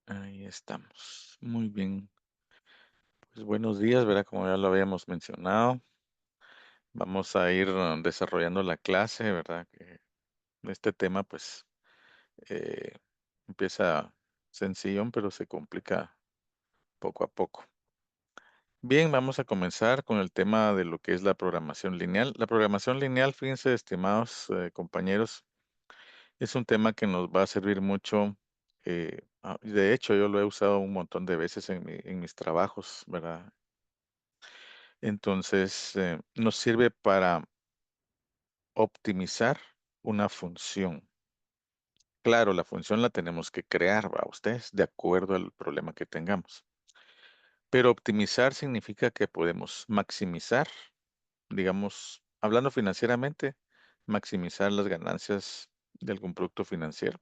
Ahí estamos. Muy bien. Pues buenos días, ¿verdad? Como ya lo habíamos mencionado, vamos a ir desarrollando la clase, ¿verdad? Que este tema, pues, eh, empieza sencillo, pero se complica poco a poco. Bien, vamos a comenzar con el tema de lo que es la programación lineal. La programación lineal, fíjense, estimados compañeros, es un tema que nos va a servir mucho. De hecho, yo lo he usado un montón de veces en mis trabajos, ¿verdad? Entonces, nos sirve para optimizar una función. Claro, la función la tenemos que crear, ¿va? Ustedes, de acuerdo al problema que tengamos. Pero optimizar significa que podemos maximizar, digamos, hablando financieramente, maximizar las ganancias de algún producto financiero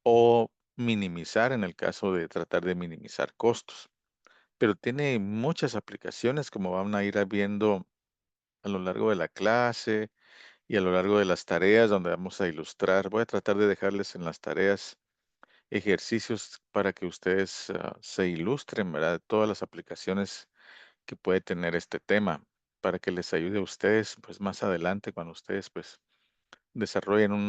o minimizar en el caso de tratar de minimizar costos. Pero tiene muchas aplicaciones, como van a ir viendo a lo largo de la clase y a lo largo de las tareas donde vamos a ilustrar. Voy a tratar de dejarles en las tareas ejercicios para que ustedes se ilustren, ¿verdad? Todas las aplicaciones que puede tener este tema, para que les ayude a ustedes, pues más adelante, cuando ustedes, pues, desarrollen un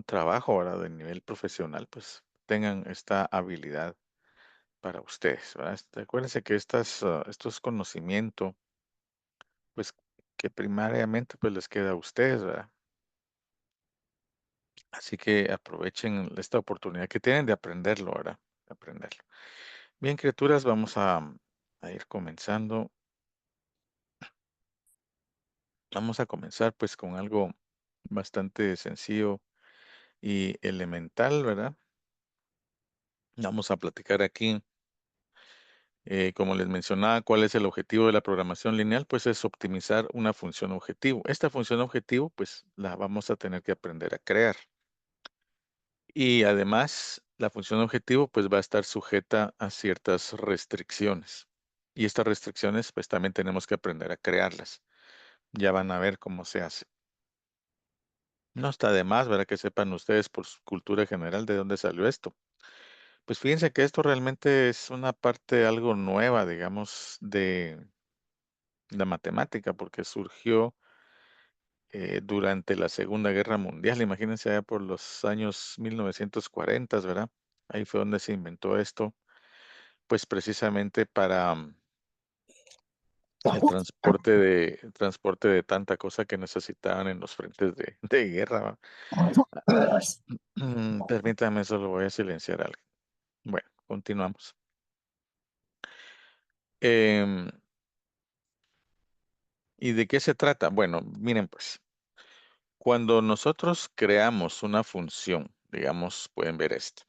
trabajo, ¿verdad? De nivel profesional, pues, tengan esta habilidad para ustedes, ¿verdad? Acuérdense que estos conocimientos, pues, que primariamente, pues, les queda a ustedes, ¿verdad? Así que aprovechen esta oportunidad que tienen de aprenderlo, ¿verdad? De aprenderlo. Bien, criaturas, vamos a ir comenzando. Vamos a comenzar pues con algo bastante sencillo y elemental, ¿verdad? Vamos a platicar aquí, como les mencionaba, cuál es el objetivo de la programación lineal, pues es optimizar una función objetivo. Esta función objetivo, pues la vamos a tener que aprender a crear. Y además, la función objetivo pues va a estar sujeta a ciertas restricciones. Y estas restricciones pues también tenemos que aprender a crearlas. Ya van a ver cómo se hace. No está de más, ¿verdad? Que sepan ustedes por su cultura general de dónde salió esto. Pues fíjense que esto realmente es una parte algo nueva, digamos, de la matemática, porque surgió durante la Segunda Guerra Mundial. Imagínense allá por los años 1940, ¿verdad? Ahí fue donde se inventó esto, pues precisamente para el transporte de tanta cosa que necesitaban en los frentes de guerra, ¿va? Permítame, solo voy a silenciar algo. Bueno, continuamos. Em, ¿Y de qué se trata? Bueno, miren pues, cuando nosotros creamos una función, digamos, pueden ver esto.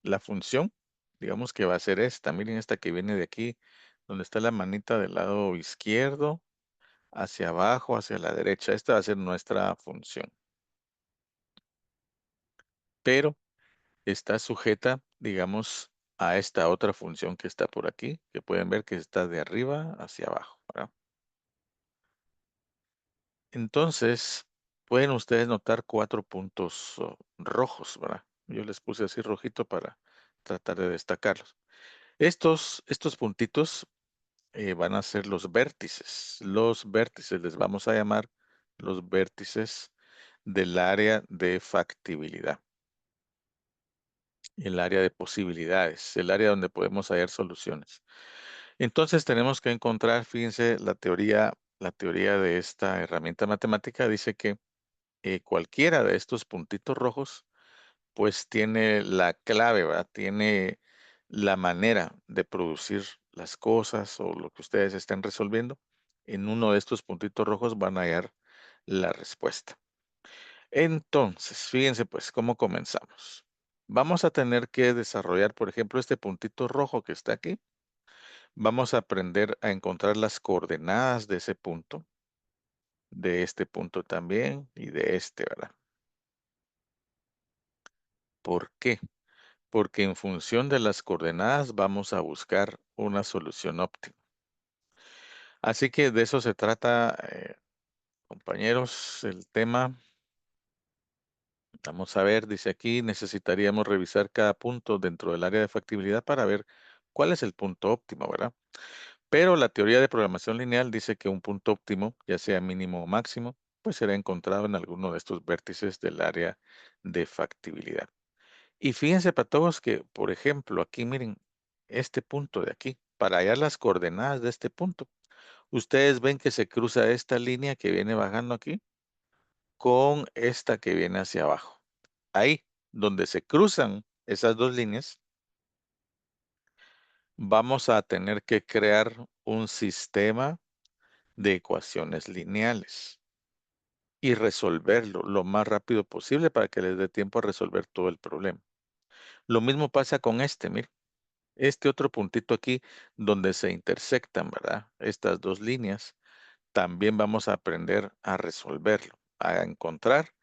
La función, digamos que va a ser esta. Miren esta que viene de aquí, donde está la manita del lado izquierdo, hacia abajo, hacia la derecha. Esta va a ser nuestra función. Pero está sujeta, digamos, a esta otra función que está por aquí, que pueden ver que está de arriba hacia abajo, ¿verdad? Entonces, pueden ustedes notar cuatro puntos rojos, ¿verdad? Yo les puse así rojito para tratar de destacarlos. Estos puntitos van a ser los vértices. Los vértices les vamos a llamar los vértices del área de factibilidad, el área de posibilidades, el área donde podemos hallar soluciones. Entonces tenemos que encontrar, fíjense, la teoría de esta herramienta matemática dice que cualquiera de estos puntitos rojos, pues tiene la clave, ¿verdad? Tiene la manera de producir las cosas o lo que ustedes estén resolviendo. En uno de estos puntitos rojos van a hallar la respuesta. Entonces, fíjense pues cómo comenzamos. Vamos a tener que desarrollar, por ejemplo, este puntito rojo que está aquí. Vamos a aprender a encontrar las coordenadas de ese punto, de este punto también y de este, ¿verdad? ¿Por qué? Porque en función de las coordenadas vamos a buscar una solución óptima. Así que de eso se trata, compañeros, el tema. Vamos a ver, dice aquí, necesitaríamos revisar cada punto dentro del área de factibilidad para ver cuál es el punto óptimo, ¿verdad? Pero la teoría de programación lineal dice que un punto óptimo, ya sea mínimo o máximo, pues será encontrado en alguno de estos vértices del área de factibilidad. Y fíjense, para todos que, por ejemplo, aquí miren, este punto de aquí, para hallar las coordenadas de este punto, ustedes ven que se cruza esta línea que viene bajando aquí con esta que viene hacia abajo. Ahí, donde se cruzan esas dos líneas, vamos a tener que crear un sistema de ecuaciones lineales y resolverlo lo más rápido posible para que les dé tiempo a resolver todo el problema. Lo mismo pasa con este, mire, este otro puntito aquí donde se intersectan, ¿verdad? Estas dos líneas, también vamos a aprender a resolverlo, a encontrar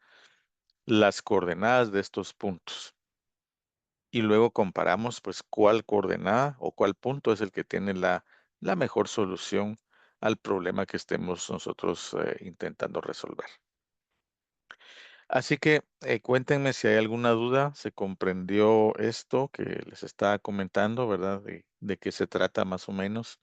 las coordenadas de estos puntos. Y luego comparamos pues cuál coordenada o cuál punto es el que tiene la mejor solución al problema que estemos nosotros intentando resolver. Así que cuéntenme si hay alguna duda, se comprendió esto que les estaba comentando, ¿verdad? De qué se trata más o menos,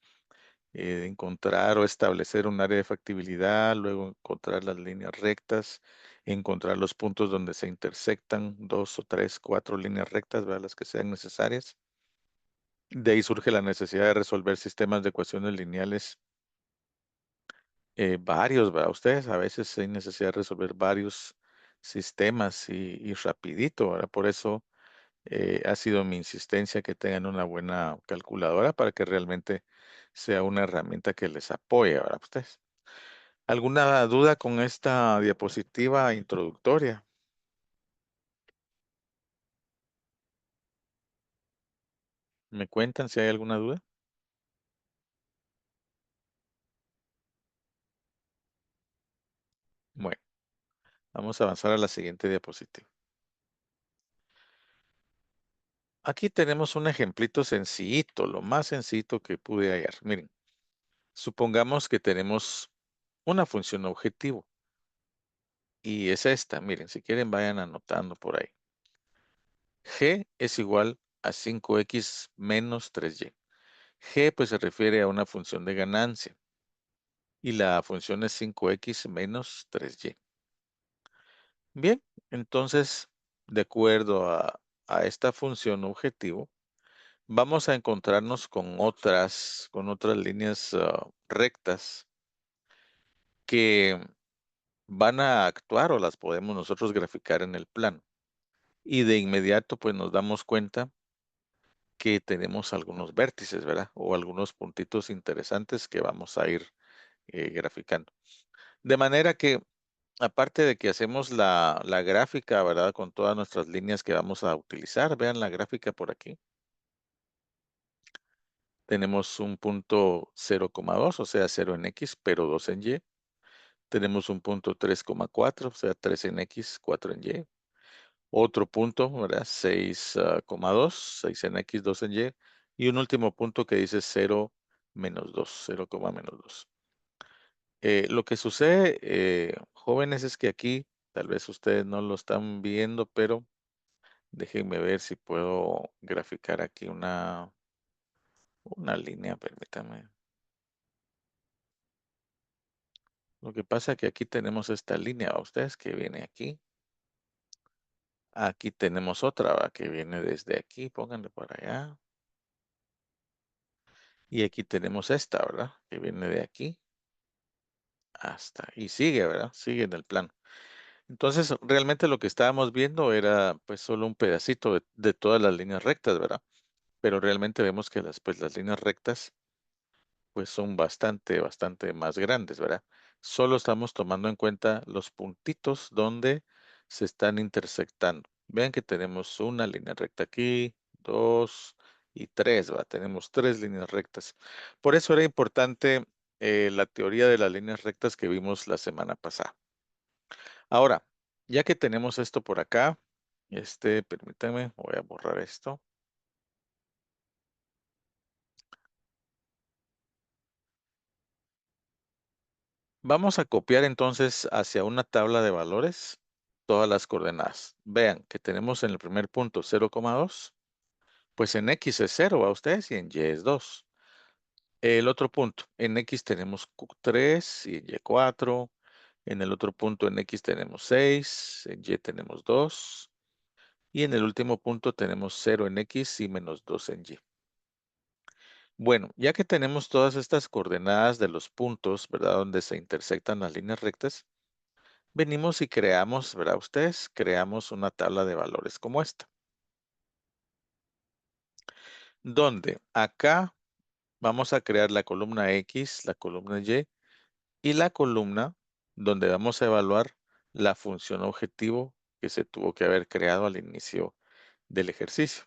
de encontrar o establecer un área de factibilidad, luego encontrar las líneas rectas, encontrar los puntos donde se intersectan dos o tres, cuatro líneas rectas, ¿verdad? Las que sean necesarias. De ahí surge la necesidad de resolver sistemas de ecuaciones lineales varios, ¿verdad? Ustedes a veces hay necesidad de resolver varios sistemas y rapidito, ¿verdad? Por eso ha sido mi insistencia que tengan una buena calculadora para que realmente sea una herramienta que les apoye, ¿verdad? Ustedes. ¿Alguna duda con esta diapositiva introductoria? ¿Me cuentan si hay alguna duda? Bueno, vamos a avanzar a la siguiente diapositiva. Aquí tenemos un ejemplito sencillito, lo más sencillito que pude hallar. Miren, supongamos que tenemos una función objetivo y es esta. Miren, si quieren vayan anotando por ahí. G es igual a 5x menos 3y. G pues se refiere a una función de ganancia y la función es 5x menos 3y. Bien, entonces, de acuerdo a esta función objetivo, vamos a encontrarnos con otras líneas rectas que van a actuar o las podemos nosotros graficar en el plano. Y de inmediato, pues nos damos cuenta que tenemos algunos vértices, ¿verdad? O algunos puntitos interesantes que vamos a ir graficando. De manera que, aparte de que hacemos la gráfica, ¿verdad? Con todas nuestras líneas que vamos a utilizar, vean la gráfica por aquí. Tenemos un punto 0,2, o sea, 0 en X, pero 2 en Y. Tenemos un punto 3,4, o sea, 3 en X, 4 en Y. Otro punto, ¿verdad? 6,2, 6 en X, 2 en Y. Y un último punto que dice 0 menos 2, 0, menos 2. Lo que sucede, jóvenes, es que aquí, tal vez ustedes no lo están viendo, pero déjenme ver si puedo graficar aquí una línea, permítanme. Lo que pasa es que aquí tenemos esta línea, ¿va? Ustedes que viene aquí. Aquí tenemos otra, ¿va? Que viene desde aquí, pónganle por allá. Y aquí tenemos esta, ¿verdad? Que viene de aquí hasta, y sigue, ¿verdad? Sigue en el plano. Entonces, realmente lo que estábamos viendo era pues solo un pedacito de todas las líneas rectas, ¿verdad? Pero realmente vemos que las líneas rectas pues son bastante más grandes, ¿verdad? Solo estamos tomando en cuenta los puntitos donde se están intersectando. Vean que tenemos una línea recta aquí, dos y tres, ¿verdad? Tenemos tres líneas rectas. Por eso era importante la teoría de las líneas rectas que vimos la semana pasada. Ahora, ya que tenemos esto por acá, permítanme, voy a borrar esto. Vamos a copiar entonces hacia una tabla de valores todas las coordenadas. Vean que tenemos en el primer punto 0,2. Pues en X es 0 a ustedes y en Y es 2. El otro punto, en X tenemos 3 y en Y 4. En el otro punto en X tenemos 6, en Y tenemos 2. Y en el último punto tenemos 0 en X y menos 2 en Y. Bueno, ya que tenemos todas estas coordenadas de los puntos, ¿verdad? Donde se intersectan las líneas rectas, venimos y creamos, ¿verdad? Ustedes creamos una tabla de valores como esta, donde acá vamos a crear la columna X, la columna y la columna donde vamos a evaluar la función objetivo que se tuvo que haber creado al inicio del ejercicio.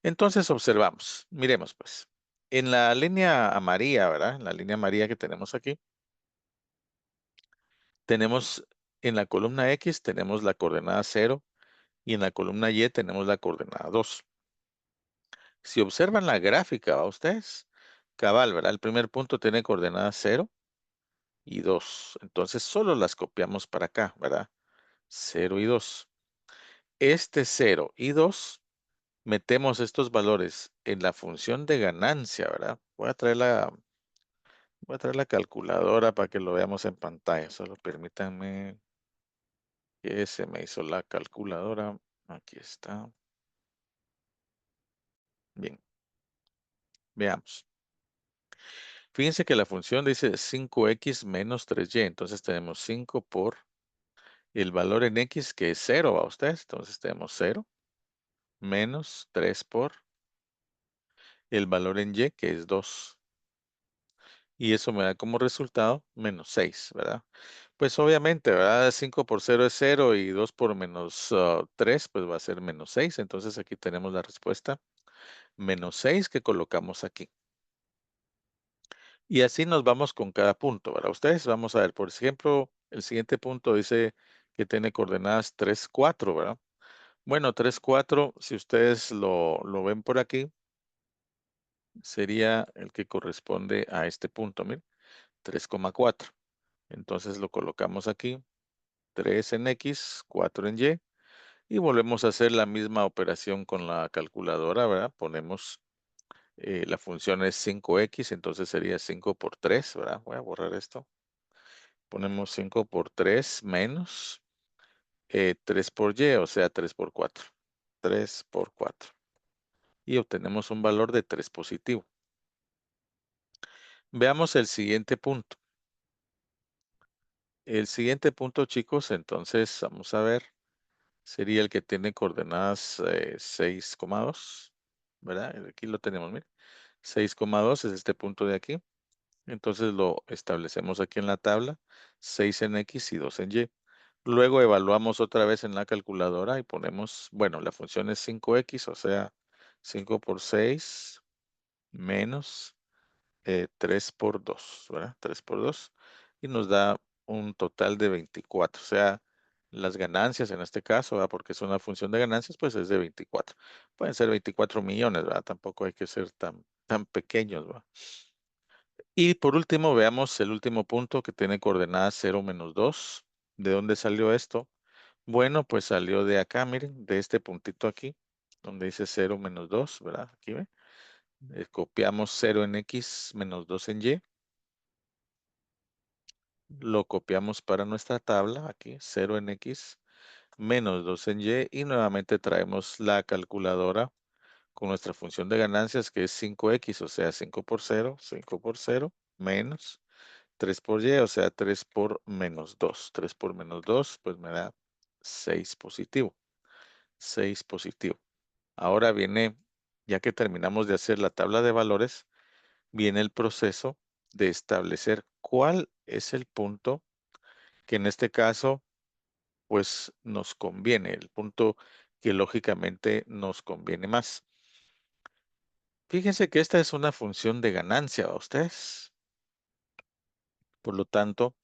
Entonces observamos, miremos pues, en la línea amarilla, ¿verdad? En la línea amarilla que tenemos aquí, tenemos en la columna X tenemos la coordenada 0 y en la columna Y tenemos la coordenada 2. Si observan la gráfica, ¿va ustedes? Cabal, ¿verdad? El primer punto tiene coordenadas 0 y 2. Entonces solo las copiamos para acá, ¿verdad? 0 y 2. Este 0 y 2, metemos estos valores en la función de ganancia, ¿verdad? Voy a traer la calculadora para que lo veamos en pantalla. Solo permítanme que se me hizo la calculadora. Aquí está. Bien, veamos. Fíjense que la función dice 5x menos 3y. Entonces tenemos 5 por el valor en x que es 0, ¿va ustedes? Entonces tenemos 0 menos 3 por el valor en y que es 2. Y eso me da como resultado menos 6, ¿verdad? Pues obviamente, ¿verdad? 5 por 0 es 0 y 2 por menos 3, pues va a ser menos 6. Entonces aquí tenemos la respuesta menos 6 que colocamos aquí. Y así nos vamos con cada punto, ¿verdad? Ustedes vamos a ver, por ejemplo, el siguiente punto dice que tiene coordenadas 3, 4, ¿verdad? Bueno, 3, 4, si ustedes lo ven por aquí, sería el que corresponde a este punto, miren, 3,4. Entonces lo colocamos aquí, 3 en X, 4 en Y, y volvemos a hacer la misma operación con la calculadora, ¿verdad? Ponemos, la función es 5X, entonces sería 5 por 3, ¿verdad? Voy a borrar esto. Ponemos 5 por 3 menos 3 por Y, o sea, 3 por 4. 3 por 4. Y obtenemos un valor de 3 positivo. Veamos el siguiente punto. El siguiente punto, chicos, entonces vamos a ver. Sería el que tiene coordenadas 6,2, ¿verdad? Aquí lo tenemos, miren. 6,2 es este punto de aquí. Entonces lo establecemos aquí en la tabla. 6 en X y 2 en Y. Luego evaluamos otra vez en la calculadora y ponemos, bueno, la función es 5X, o sea, 5 por 6 menos 3 por 2, ¿verdad? 3 por 2 y nos da un total de 24. O sea, las ganancias en este caso, ¿verdad? Porque es una función de ganancias, pues es de 24. Pueden ser 24 millones, ¿verdad? Tampoco hay que ser tan pequeños, ¿verdad? Y por último, veamos el último punto que tiene coordenadas 0 menos 2. ¿De dónde salió esto? Bueno, pues salió de acá, miren, de este puntito aquí, donde dice 0 menos 2, ¿verdad? Aquí ve. Copiamos 0 en X menos 2 en Y. Lo copiamos para nuestra tabla, aquí 0 en X menos 2 en Y y nuevamente traemos la calculadora con nuestra función de ganancias que es 5X, o sea 5 por 0 menos 3 por Y, o sea 3 por menos 2. 3 por menos 2 pues me da 6 positivo. 6 positivo. Ahora viene, ya que terminamos de hacer la tabla de valores, viene el proceso de establecer cuál es el punto que en este caso pues nos conviene, el punto que lógicamente nos conviene más. Fíjense que esta es una función de ganancia a ustedes. Por lo tanto,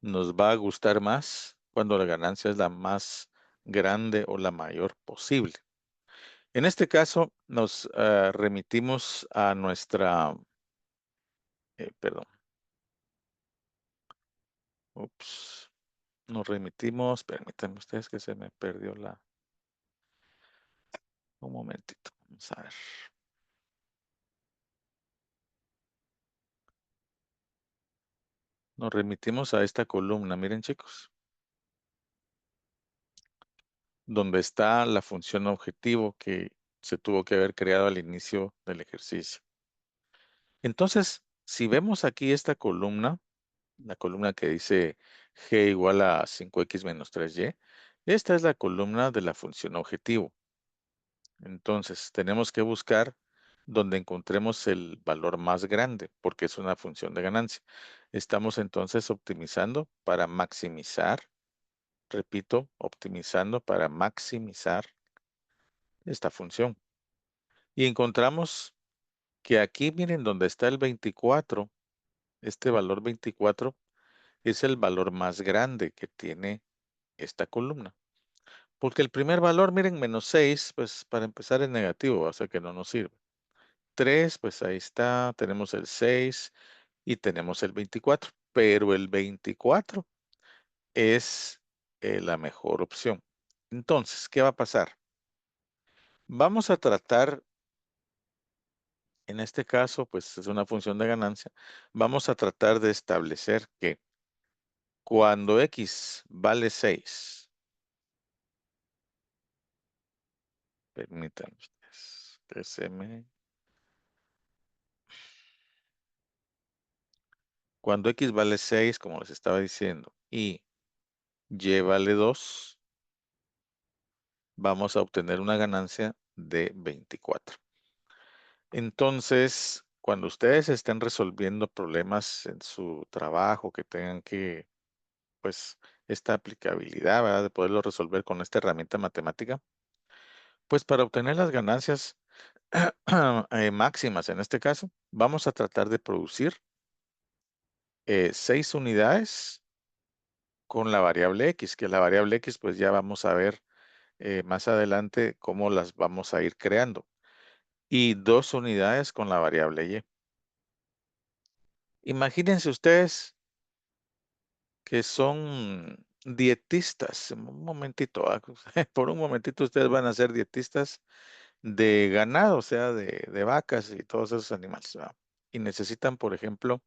nos va a gustar más cuando la ganancia es la más grande o la mayor posible. En este caso, nos remitimos a perdón, ups, Nos remitimos, permítanme ustedes que se me perdió un momentito. Vamos a ver. Nos remitimos a esta columna, miren chicos, donde está la función objetivo que se tuvo que haber creado al inicio del ejercicio. Entonces, si vemos aquí esta columna, la columna que dice g igual a 5x menos 3y, esta es la columna de la función objetivo. Entonces, tenemos que buscar donde encontremos el valor más grande, porque es una función de ganancia. Estamos entonces optimizando para maximizar, repito, optimizando para maximizar esta función. Y encontramos que aquí, miren, donde está el 24, este valor 24 es el valor más grande que tiene esta columna. Porque el primer valor, miren, menos 6, pues para empezar es negativo, o sea que no nos sirve. 3, pues ahí está, tenemos el 6 y tenemos el 24, pero el 24 es la mejor opción. Entonces, ¿qué va a pasar? Vamos a tratar, en este caso, pues es una función de ganancia, vamos a tratar de establecer que cuando x vale 6, permítanme ustedes que se me... Cuando x vale 6, como les estaba diciendo, y y vale 2, vamos a obtener una ganancia de 24. Entonces, cuando ustedes estén resolviendo problemas en su trabajo que tengan que, pues, esta aplicabilidad, ¿verdad? De poderlo resolver con esta herramienta matemática, pues para obtener las ganancias máximas en este caso, vamos a tratar de producir 6 unidades con la variable x, que la variable x, pues ya vamos a ver más adelante cómo las vamos a ir creando. Y 2 unidades con la variable y. Imagínense ustedes que son dietistas. Un momentito, por un momentito ustedes van a ser dietistas de ganado, o sea, de vacas y todos esos animales, ¿verdad? Y necesitan, por ejemplo,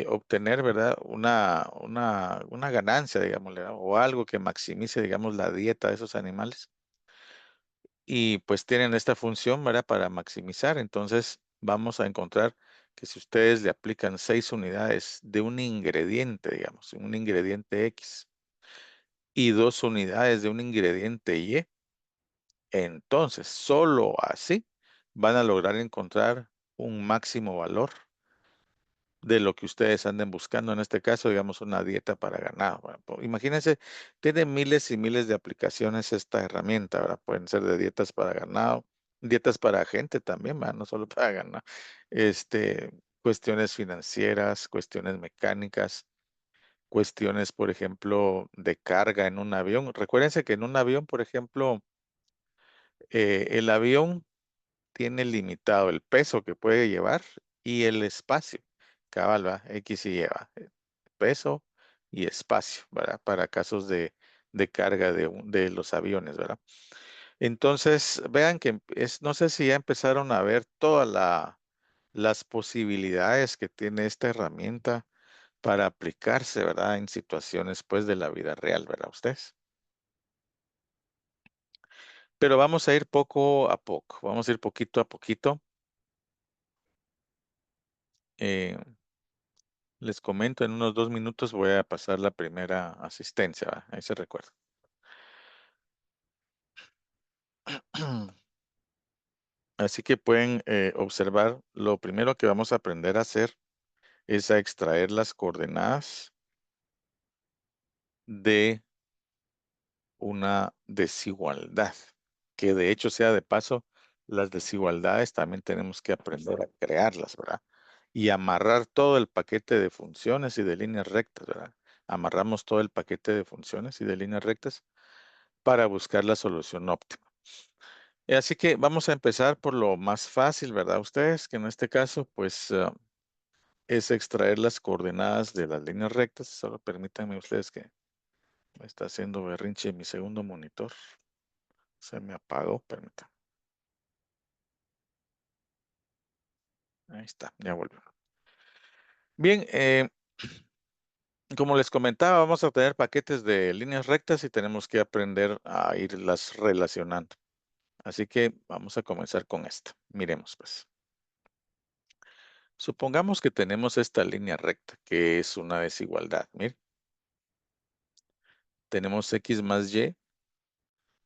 obtener, ¿verdad? Una ganancia, digámosle, ¿verdad? O algo que maximice, digamos, la dieta de esos animales. Y pues tienen esta función, ¿verdad? Para maximizar. Entonces vamos a encontrar que si ustedes le aplican 6 unidades de un ingrediente, digamos, un ingrediente X, y 2 unidades de un ingrediente Y, entonces solo así van a lograr encontrar un máximo valor de lo que ustedes anden buscando, en este caso, digamos, una dieta para ganado. Bueno, imagínense, tiene miles y miles de aplicaciones esta herramienta, ¿verdad? Pueden ser de dietas para ganado, dietas para gente también, ¿verdad? No solo para ganado. Cuestiones financieras, cuestiones mecánicas, cuestiones, por ejemplo, de carga en un avión. Recuérdense que en un avión, por ejemplo, el avión tiene limitado el peso que puede llevar y el espacio. Cabal, ¿va? X y Y, ¿va? Peso y espacio, ¿verdad? Para casos de carga de los aviones, ¿verdad? Entonces, vean que no sé si ya empezaron a ver todas las posibilidades que tiene esta herramienta para aplicarse, ¿verdad? En situaciones, pues, de la vida real, ¿verdad? Ustedes. Pero vamos a ir poco a poco, vamos a ir poquito a poquito. Eh, Les comento, en unos 2 minutos voy a pasar la primera asistencia, ¿va? Ahí se recuerda. Así que pueden observar, lo primero que vamos a aprender a hacer es a extraer las coordenadas de una desigualdad, que de hecho sea de paso, las desigualdades también tenemos que aprender a crearlas, ¿verdad? Y amarrar todo el paquete de funciones y de líneas rectas, ¿verdad? Amarramos todo el paquete de funciones y de líneas rectas para buscar la solución óptima. Así que vamos a empezar por lo más fácil, ¿verdad? Ustedes, que en este caso, pues, es extraer las coordenadas de las líneas rectas. Solo permítanme ustedes que Me está haciendo berrinche mi segundo monitor. Se me apagó, permítame. Ahí está, ya volvió. Bien, como les comentaba, vamos a tener paquetes de líneas rectas y tenemos que aprender a irlas relacionando. Así que vamos a comenzar con esta. Miremos pues. Supongamos que tenemos esta línea recta, que es una desigualdad. Miren, tenemos x más y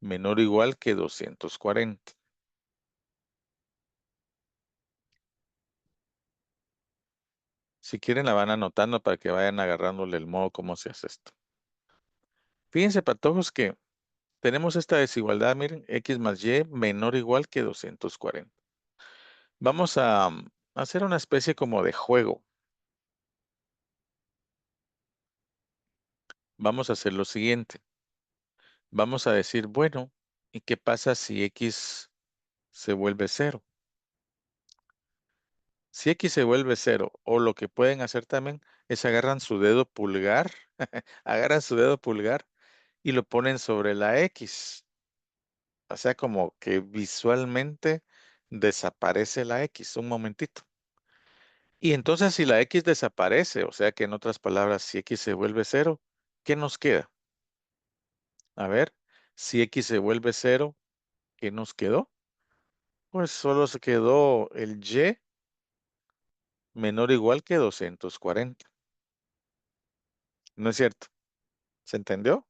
menor o igual que 240. Si quieren la van anotando para que vayan agarrándole el modo cómo se hace esto. Fíjense, patojos, que tenemos esta desigualdad, miren, x más y menor o igual que 240. Vamos a hacer una especie como de juego. Vamos a hacer lo siguiente. Vamos a decir, bueno, ¿y qué pasa si x se vuelve cero? Si x se vuelve cero, o lo que pueden hacer también es agarran su dedo pulgar, agarran su dedo pulgar y lo ponen sobre la x. O sea, como que visualmente desaparece la x un momentito. Y entonces si la x desaparece, o sea que en otras palabras, si x se vuelve cero, ¿qué nos queda? A ver, si x se vuelve cero, ¿qué nos quedó? Pues solo se quedó el y menor o igual que 240. ¿No es cierto? ¿Se entendió?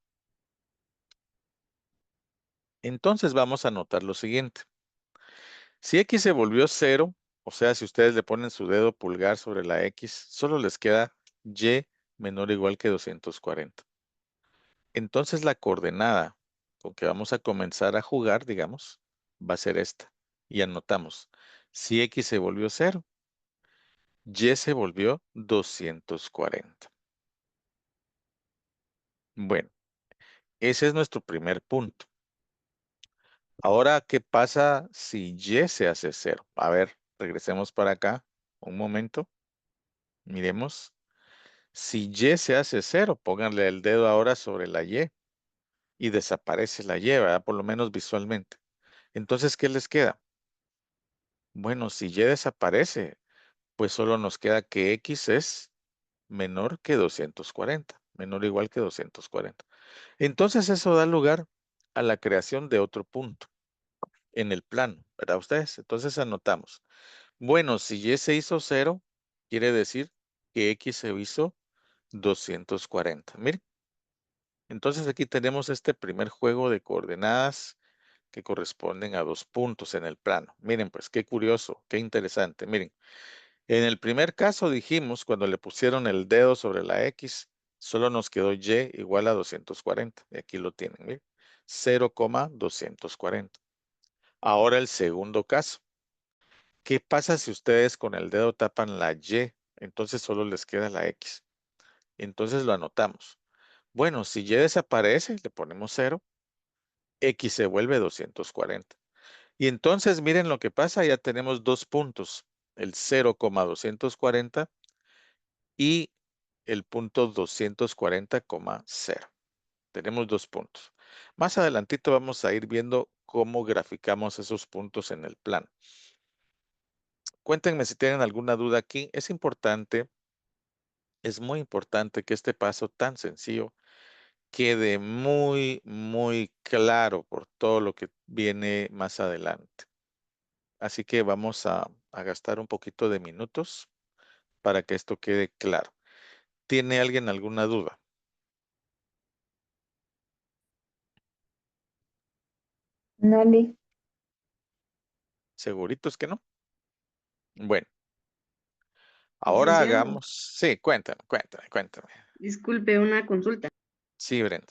Entonces vamos a notar lo siguiente. Si x se volvió cero, o sea, si ustedes le ponen su dedo pulgar sobre la x, solo les queda y menor o igual que 240. Entonces la coordenada con que vamos a comenzar a jugar, digamos, va a ser esta. Y anotamos, si x se volvió cero, y se volvió 240. Bueno, ese es nuestro primer punto. Ahora, ¿qué pasa si y se hace cero? A ver, regresemos para acá un momento. Miremos. Si y se hace cero, pónganle el dedo ahora sobre la y desaparece la y, ¿verdad? Por lo menos visualmente. Entonces, ¿qué les queda? Bueno, si y desaparece, pues solo nos queda que x es menor que 240, menor o igual que 240. Entonces, eso da lugar a la creación de otro punto en el plano, ¿verdad ustedes? Entonces anotamos. Bueno, si y se hizo cero, quiere decir que x se hizo 240. Miren, entonces aquí tenemos este primer juego de coordenadas que corresponden a dos puntos en el plano. Miren, pues qué curioso, qué interesante. Miren, en el primer caso dijimos, cuando le pusieron el dedo sobre la x, solo nos quedó y igual a 240. Y aquí lo tienen, miren, 0,240. Ahora el segundo caso. ¿Qué pasa si ustedes con el dedo tapan la y? Entonces solo les queda la x. Entonces lo anotamos. Bueno, si y desaparece, le ponemos cero, x se vuelve 240. Y entonces miren lo que pasa, ya tenemos dos puntos, el 0,240 y el punto 240,0. Tenemos dos puntos. Más adelantito vamos a ir viendo cómo graficamos esos puntos en el plan. Cuéntenme si tienen alguna duda aquí. Es importante, es muy importante que este paso tan sencillo quede muy, muy claro por todo lo que viene más adelante. Así que vamos a gastar un poquito de minutos para que esto quede claro. ¿Tiene alguien alguna duda? Dale. ¿Seguritos que no? Bueno, ahora Licenciado, hagamos. Sí, cuéntame. disculpe una consulta. Sí, Brenda.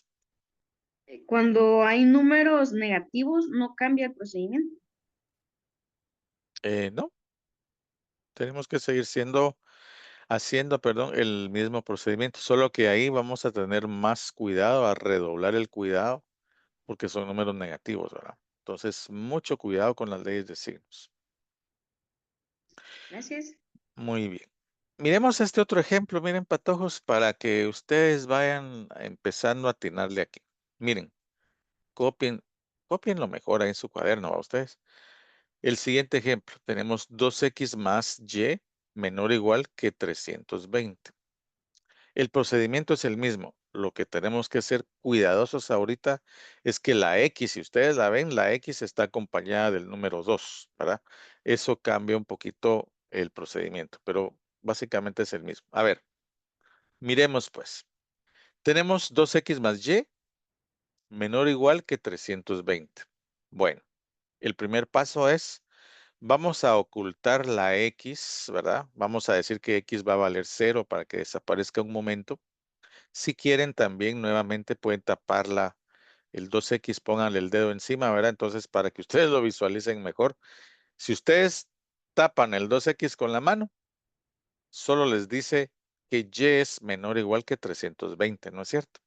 Cuando hay números negativos, ¿no cambia el procedimiento? No, tenemos que seguir haciendo, perdón, el mismo procedimiento, solo que ahí vamos a tener más cuidado, a redoblar el cuidado, porque son números negativos, ¿verdad? Entonces, mucho cuidado con las leyes de signos. Gracias. Muy bien. Miremos este otro ejemplo, miren, patojos, para que ustedes vayan empezando a atinarle aquí. Miren, copien, copien lo mejor ahí en su cuaderno, a ustedes. El siguiente ejemplo, tenemos 2x más y menor o igual que 320. El procedimiento es el mismo. Lo que tenemos que ser cuidadosos ahorita es que la X, si ustedes la ven, la X está acompañada del número 2, ¿verdad? Eso cambia un poquito el procedimiento, pero básicamente es el mismo. A ver, miremos pues. Tenemos 2x más y menor o igual que 320. Bueno, el primer paso es, vamos a ocultar la X, ¿verdad? Vamos a decir que X va a valer 0 para que desaparezca un momento. Si quieren, también nuevamente pueden taparla el 2x, pónganle el dedo encima, ¿verdad? Entonces, para que ustedes lo visualicen mejor, si ustedes tapan el 2x con la mano, solo les dice que y es menor o igual que 320, ¿no es cierto?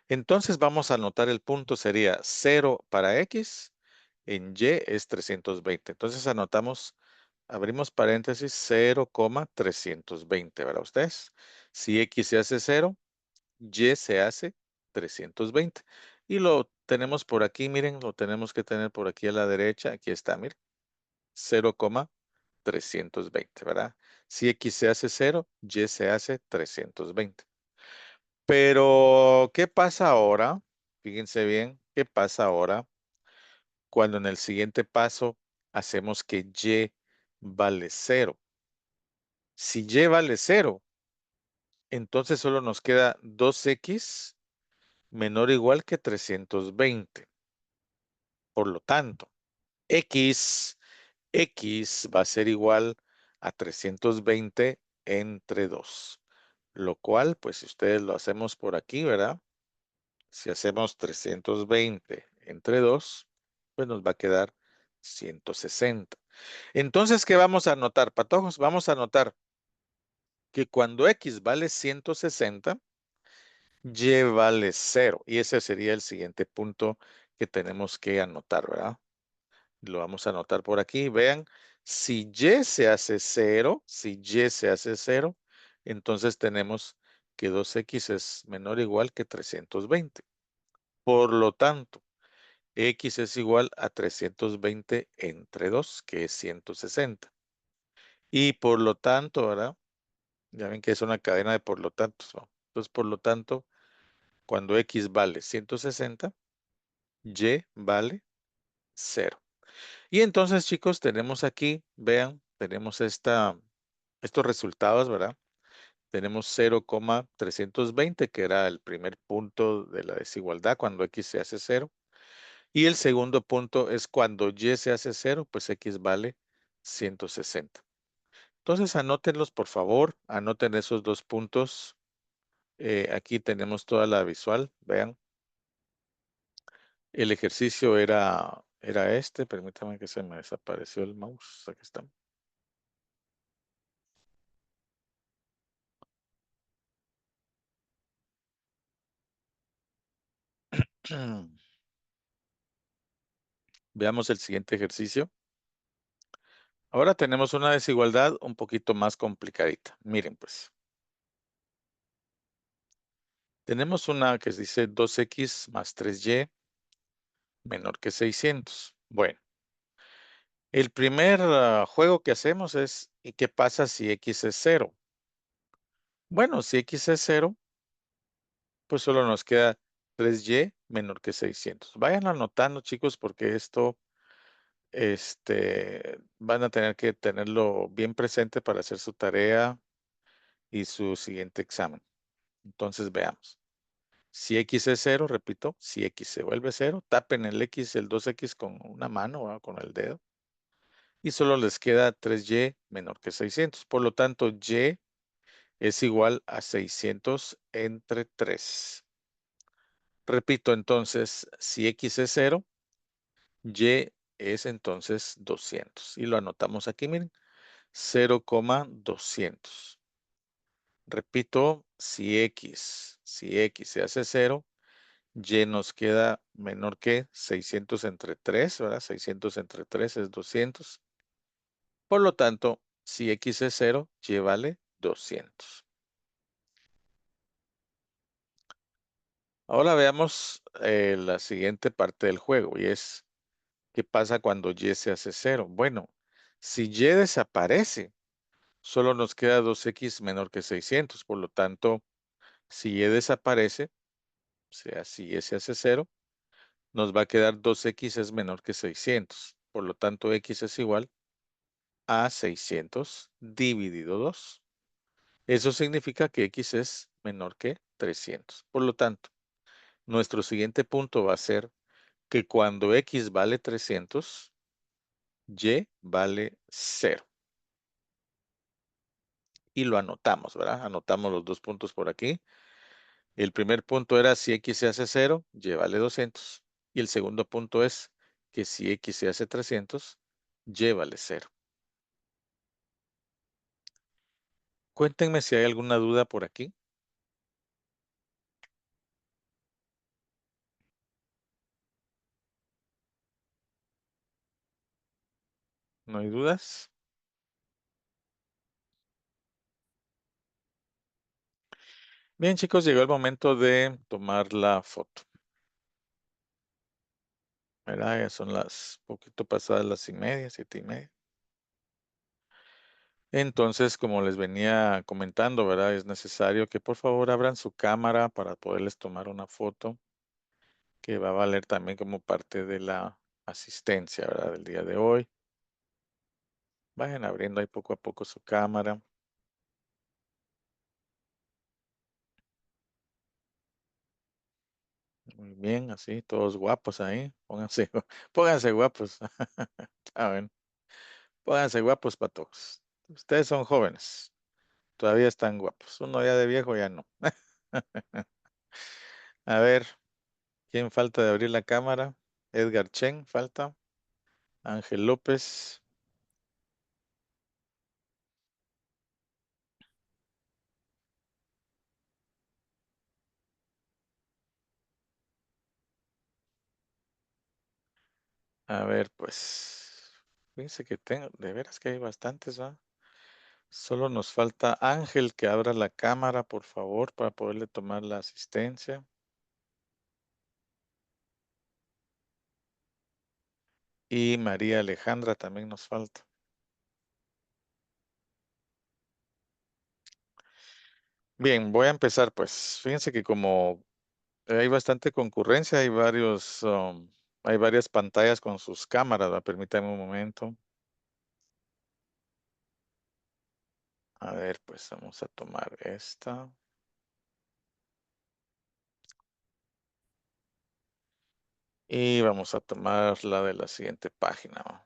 Entonces, vamos a anotar el punto, sería 0 para x, en y es 320. Entonces, anotamos, abrimos paréntesis, 0,320, ¿verdad ustedes? Si x se hace 0, y se hace 320. Y lo tenemos por aquí, miren, lo tenemos que tener por aquí a la derecha. Aquí está, miren, 0,320, ¿verdad? Si X se hace 0, Y se hace 320. Pero, ¿qué pasa ahora? Fíjense bien, ¿qué pasa ahora cuando en el siguiente paso hacemos que Y vale 0? Si Y vale 0, entonces solo nos queda 2X menor o igual que 320. Por lo tanto, X va a ser igual a 320 entre 2. Lo cual, pues si ustedes lo hacemos por aquí, ¿verdad? Si hacemos 320 entre 2, pues nos va a quedar 160. Entonces, ¿qué vamos a anotar, patojos? Vamos a anotar que cuando X vale 160, Y vale 0. Y ese sería el siguiente punto que tenemos que anotar, ¿verdad? Lo vamos a anotar por aquí. Vean, si Y se hace 0, si Y se hace 0, entonces tenemos que 2X es menor o igual que 320. Por lo tanto, X es igual a 320 entre 2, que es 160. Y por lo tanto, ¿verdad? Ya ven que es una cadena de por lo tanto, ¿no? Entonces, por lo tanto, cuando X vale 160, Y vale 0. Y entonces, chicos, tenemos aquí, vean, tenemos estos resultados, ¿verdad? Tenemos 0,320, que era el primer punto de la desigualdad cuando X se hace 0. Y el segundo punto es cuando Y se hace 0, pues X vale 160. Entonces, anótenlos, por favor. Anoten esos dos puntos. Aquí tenemos toda la visual. Vean, el ejercicio era este. Permítanme que se me desapareció el mouse. Aquí está. Veamos el siguiente ejercicio. Ahora tenemos una desigualdad un poquito más complicadita. Miren, pues. Tenemos una que dice 2X más 3Y menor que 600. Bueno, el primer juego que hacemos es, ¿y qué pasa si X es 0? Bueno, si X es 0, pues solo nos queda 3Y menor que 600. Vayan anotando, chicos, porque esto van a tener que tenerlo bien presente para hacer su tarea y su siguiente examen. Entonces, veamos. Si X es 0, repito, si X se vuelve 0, tapen el X, el 2X con una mano o con el dedo. Y solo les queda 3Y menor que 600. Por lo tanto, Y es igual a 600 entre 3. Repito, entonces, si X es 0, Y es entonces 200. Y lo anotamos aquí, miren, 0,200. Repito, si X se hace 0, Y nos queda menor que 600 entre 3, ¿verdad? 600 entre 3 es 200. Por lo tanto, si X es 0, Y vale 200. Ahora veamos la siguiente parte del juego y es, ¿qué pasa cuando y se hace cero? Bueno, si y desaparece, solo nos queda 2x menor que 600. Por lo tanto, si y desaparece, o sea, si y se hace cero, nos va a quedar 2x es menor que 600. Por lo tanto, x es igual a 600 dividido 2. Eso significa que x es menor que 300. Por lo tanto, nuestro siguiente punto va a ser que cuando x vale 300, y vale cero. Y lo anotamos, ¿verdad? Anotamos los dos puntos por aquí. El primer punto era si x se hace cero, y vale 200. Y el segundo punto es que si x se hace 300, y vale cero. Cuéntenme si hay alguna duda por aquí. ¿No hay dudas? Bien, chicos, llegó el momento de tomar la foto. ¿Verdad? Ya son las poquito pasadas las 6:30, 7:30. Entonces, como les venía comentando, ¿verdad? Es necesario que por favor abran su cámara para poderles tomar una foto que va a valer también como parte de la asistencia, ¿verdad? Del día de hoy. Vayan abriendo ahí poco a poco su cámara. Muy bien, así, todos guapos ahí. Pónganse, pónganse guapos. Está bien. Pónganse guapos para todos. Ustedes son jóvenes, todavía están guapos. Uno ya de viejo ya no. A ver, ¿quién falta de abrir la cámara? Edgar Chen falta. Ángel López. A ver, pues, fíjense que tengo, de veras que hay bastantes, ¿va? Solo nos falta Ángel que abra la cámara, por favor, para poderle tomar la asistencia. Y María Alejandra también nos falta. Bien, voy a empezar, pues. Fíjense que como hay bastante concurrencia, hay varias pantallas con sus cámaras, ¿va? Permítanme un momento. A ver, pues vamos a tomar esta. Y vamos a tomar la de la siguiente página, ¿va?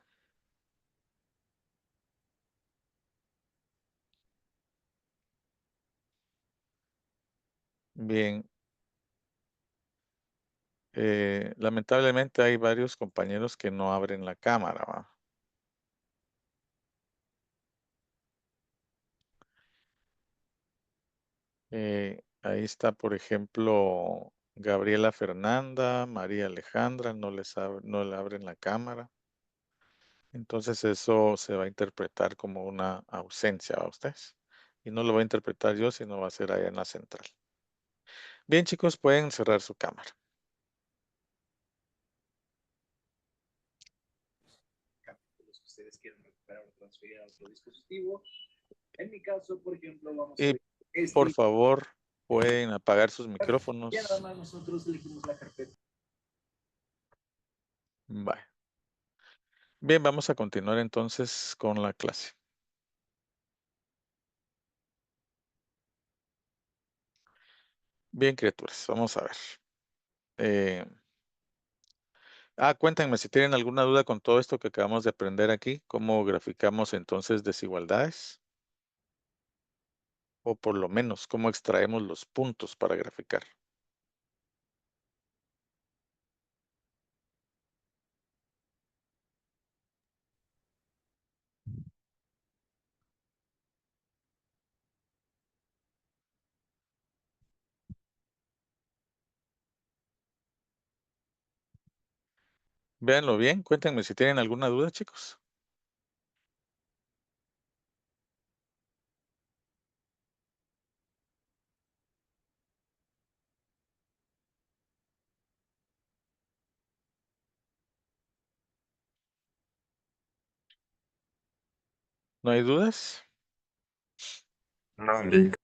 Bien, lamentablemente hay varios compañeros que no abren la cámara, ¿va? Ahí está, por ejemplo, Gabriela Fernanda, María Alejandra, no le abren la cámara. Entonces eso se va a interpretar como una ausencia a ustedes. Y no lo voy a interpretar yo, sino va a ser allá en la central. Bien, chicos, pueden cerrar su cámara. Capítulos que ustedes quieren recuperar o transferir a otro dispositivo. En mi caso, por ejemplo, vamos a Y ver por este. favor, pueden apagar sus Ya nada micrófonos. más nosotros elegimos la carpeta. Bye. Bien, vamos a continuar entonces con la clase. Bien, criaturas, vamos a ver. Eh, Cuéntenme si tienen alguna duda con todo esto que acabamos de aprender aquí, cómo graficamos entonces desigualdades, o por lo menos cómo extraemos los puntos para graficar. Véanlo bien, cuéntenme si tienen alguna duda, chicos. ¿No hay dudas? No, Lick.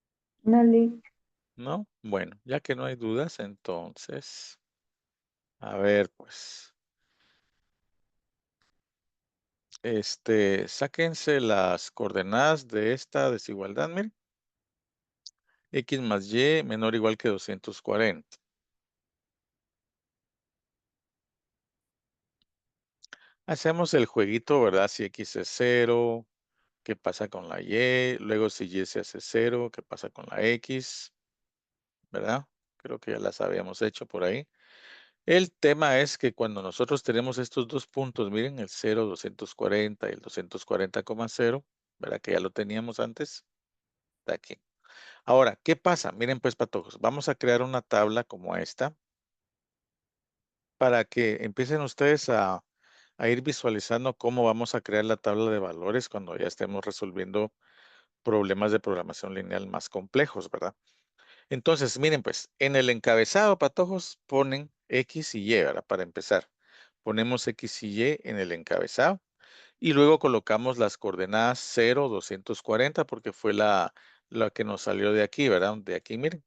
No, Lick. ¿No? Bueno, ya que no hay dudas, entonces, a ver, pues, sáquense las coordenadas de esta desigualdad, miren. X más Y menor o igual que 240. Hacemos el jueguito, ¿verdad? Si X es 0, ¿qué pasa con la Y? Luego si Y se hace 0, ¿qué pasa con la X? ¿Verdad? Creo que ya las habíamos hecho por ahí. El tema es que cuando nosotros tenemos estos dos puntos, miren, el 0, 240 y el 240,0, ¿verdad? Que ya lo teníamos antes. Está aquí. Ahora, ¿qué pasa? Miren pues, patojos, vamos a crear una tabla como esta para que empiecen ustedes a ir visualizando cómo vamos a crear la tabla de valores cuando ya estemos resolviendo problemas de programación lineal más complejos, ¿verdad? Entonces, miren pues, en el encabezado, patojos, ponen X y Y, ¿verdad? Para empezar, ponemos X y Y en el encabezado y luego colocamos las coordenadas 0, 240, porque fue la que nos salió de aquí, ¿verdad? De aquí, miren,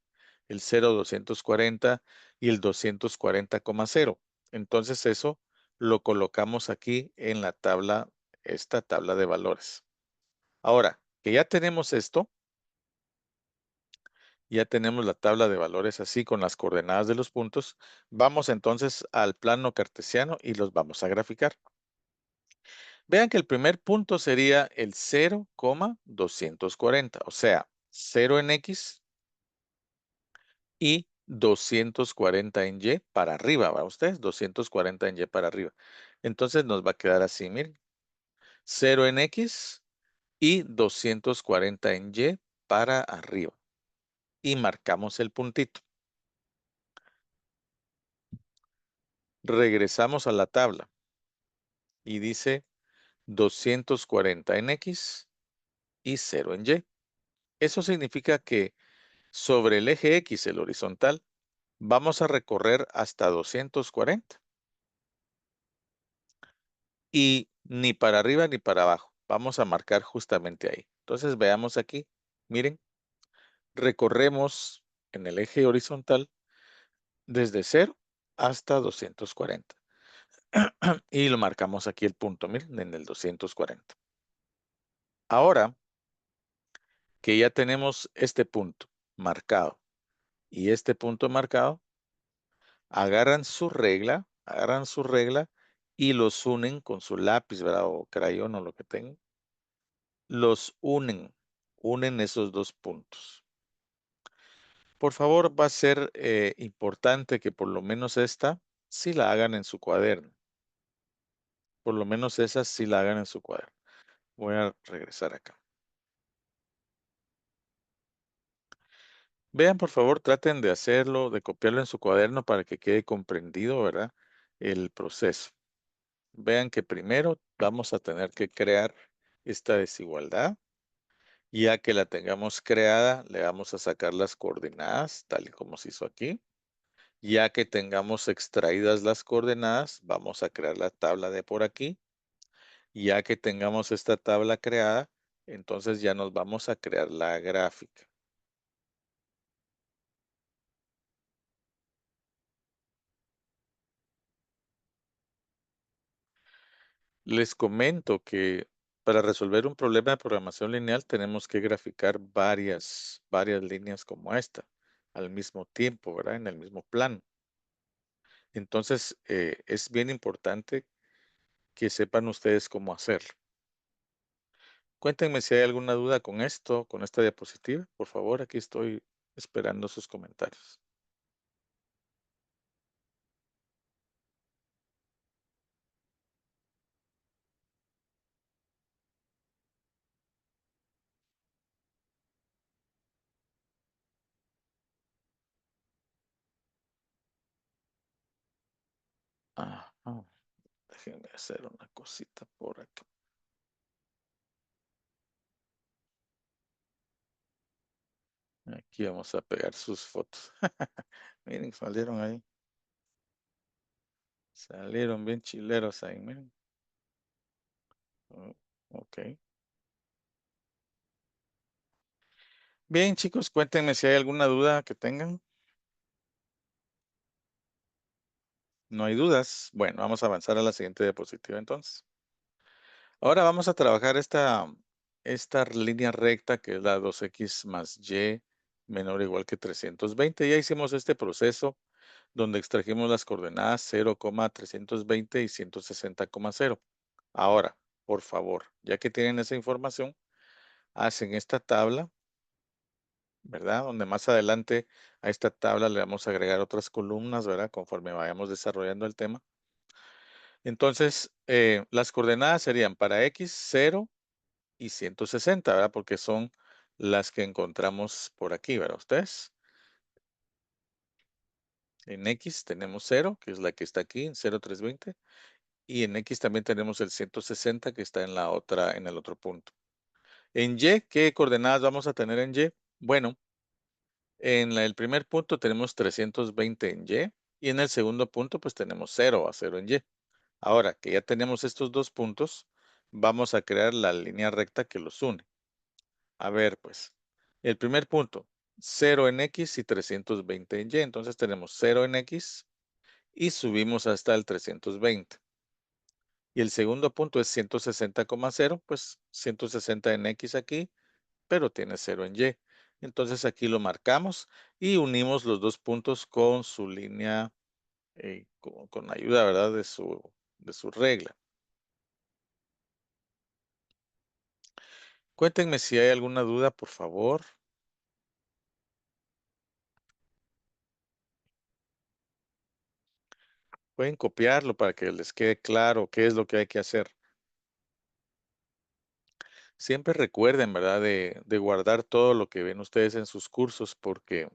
el 0, 240 y el 240,0. Entonces, eso lo colocamos aquí en la tabla, esta tabla de valores. Ahora, que ya tenemos esto, ya tenemos la tabla de valores así con las coordenadas de los puntos. Vamos entonces al plano cartesiano y los vamos a graficar. Vean que el primer punto sería el 0,240, o sea, 0 en X y 240 en Y para arriba, ¿va ustedes? 240 en Y para arriba. Entonces nos va a quedar así, miren, 0 en X y 240 en Y para arriba. Y marcamos el puntito. Regresamos a la tabla y dice 240 en X y 0 en Y. Eso significa que sobre el eje X, el horizontal, vamos a recorrer hasta 240 y ni para arriba ni para abajo. Vamos a marcar justamente ahí. Entonces veamos aquí, miren, recorremos en el eje horizontal desde 0 hasta 240. Y lo marcamos aquí el punto, miren, en el 240. Ahora que ya tenemos este punto marcado y este punto marcado, agarran su regla y los unen con su lápiz, ¿verdad? O crayón o lo que tengan. Los unen esos dos puntos. Por favor, va a ser importante que por lo menos esta sí la hagan en su cuaderno. Por lo menos esa sí la hagan en su cuaderno. Voy a regresar acá. Vean, por favor, traten de hacerlo, de copiarlo en su cuaderno para que quede comprendido, ¿verdad? El proceso. Vean que primero vamos a tener que crear esta desigualdad. Ya que la tengamos creada, le vamos a sacar las coordenadas, tal y como se hizo aquí. Ya que tengamos extraídas las coordenadas, vamos a crear la tabla de por aquí. Ya que tengamos esta tabla creada, entonces ya nos vamos a crear la gráfica. Les comento que para resolver un problema de programación lineal tenemos que graficar varias líneas como esta al mismo tiempo, ¿verdad? En el mismo plano. Entonces, es bien importante que sepan ustedes cómo hacerlo. Cuéntenme si hay alguna duda con esto, con esta diapositiva. Por favor, aquí estoy esperando sus comentarios. Ah, déjenme hacer una cosita por aquí. Aquí vamos a pegar sus fotos. Miren, salieron ahí. Salieron bien chileros ahí, miren. Oh, ok. Bien, chicos, cuéntenme si hay alguna duda que tengan. No hay dudas. Bueno, vamos a avanzar a la siguiente diapositiva entonces. Ahora vamos a trabajar esta línea recta que es la 2x más y menor o igual que 320. Ya hicimos este proceso donde extrajimos las coordenadas 0,320 y 160,0. Ahora, por favor, ya que tienen esa información, hacen esta tabla, ¿verdad? Donde más adelante a esta tabla le vamos a agregar otras columnas, ¿verdad? Conforme vayamos desarrollando el tema. Entonces, las coordenadas serían para x 0 y 160, ¿verdad? Porque son las que encontramos por aquí, ¿verdad? Ustedes. En x tenemos 0, que es la que está aquí, en 0,320. Y en x también tenemos el 160 que está en el otro punto. En y, ¿qué coordenadas vamos a tener en y? Bueno, en el primer punto tenemos 320 en y en el segundo punto pues tenemos 0 a 0 en y. Ahora que ya tenemos estos dos puntos, vamos a crear la línea recta que los une. A ver, pues, el primer punto, 0 en x y 320 en y. Entonces tenemos 0 en x y subimos hasta el 320. Y el segundo punto es 160,0, pues 160 en x aquí, pero tiene 0 en y. Entonces aquí lo marcamos y unimos los dos puntos con su línea, con ayuda, ¿verdad? De su regla. Cuéntenme si hay alguna duda, por favor. Pueden copiarlo para que les quede claro qué es lo que hay que hacer. Siempre recuerden, ¿verdad? De guardar todo lo que ven ustedes en sus cursos porque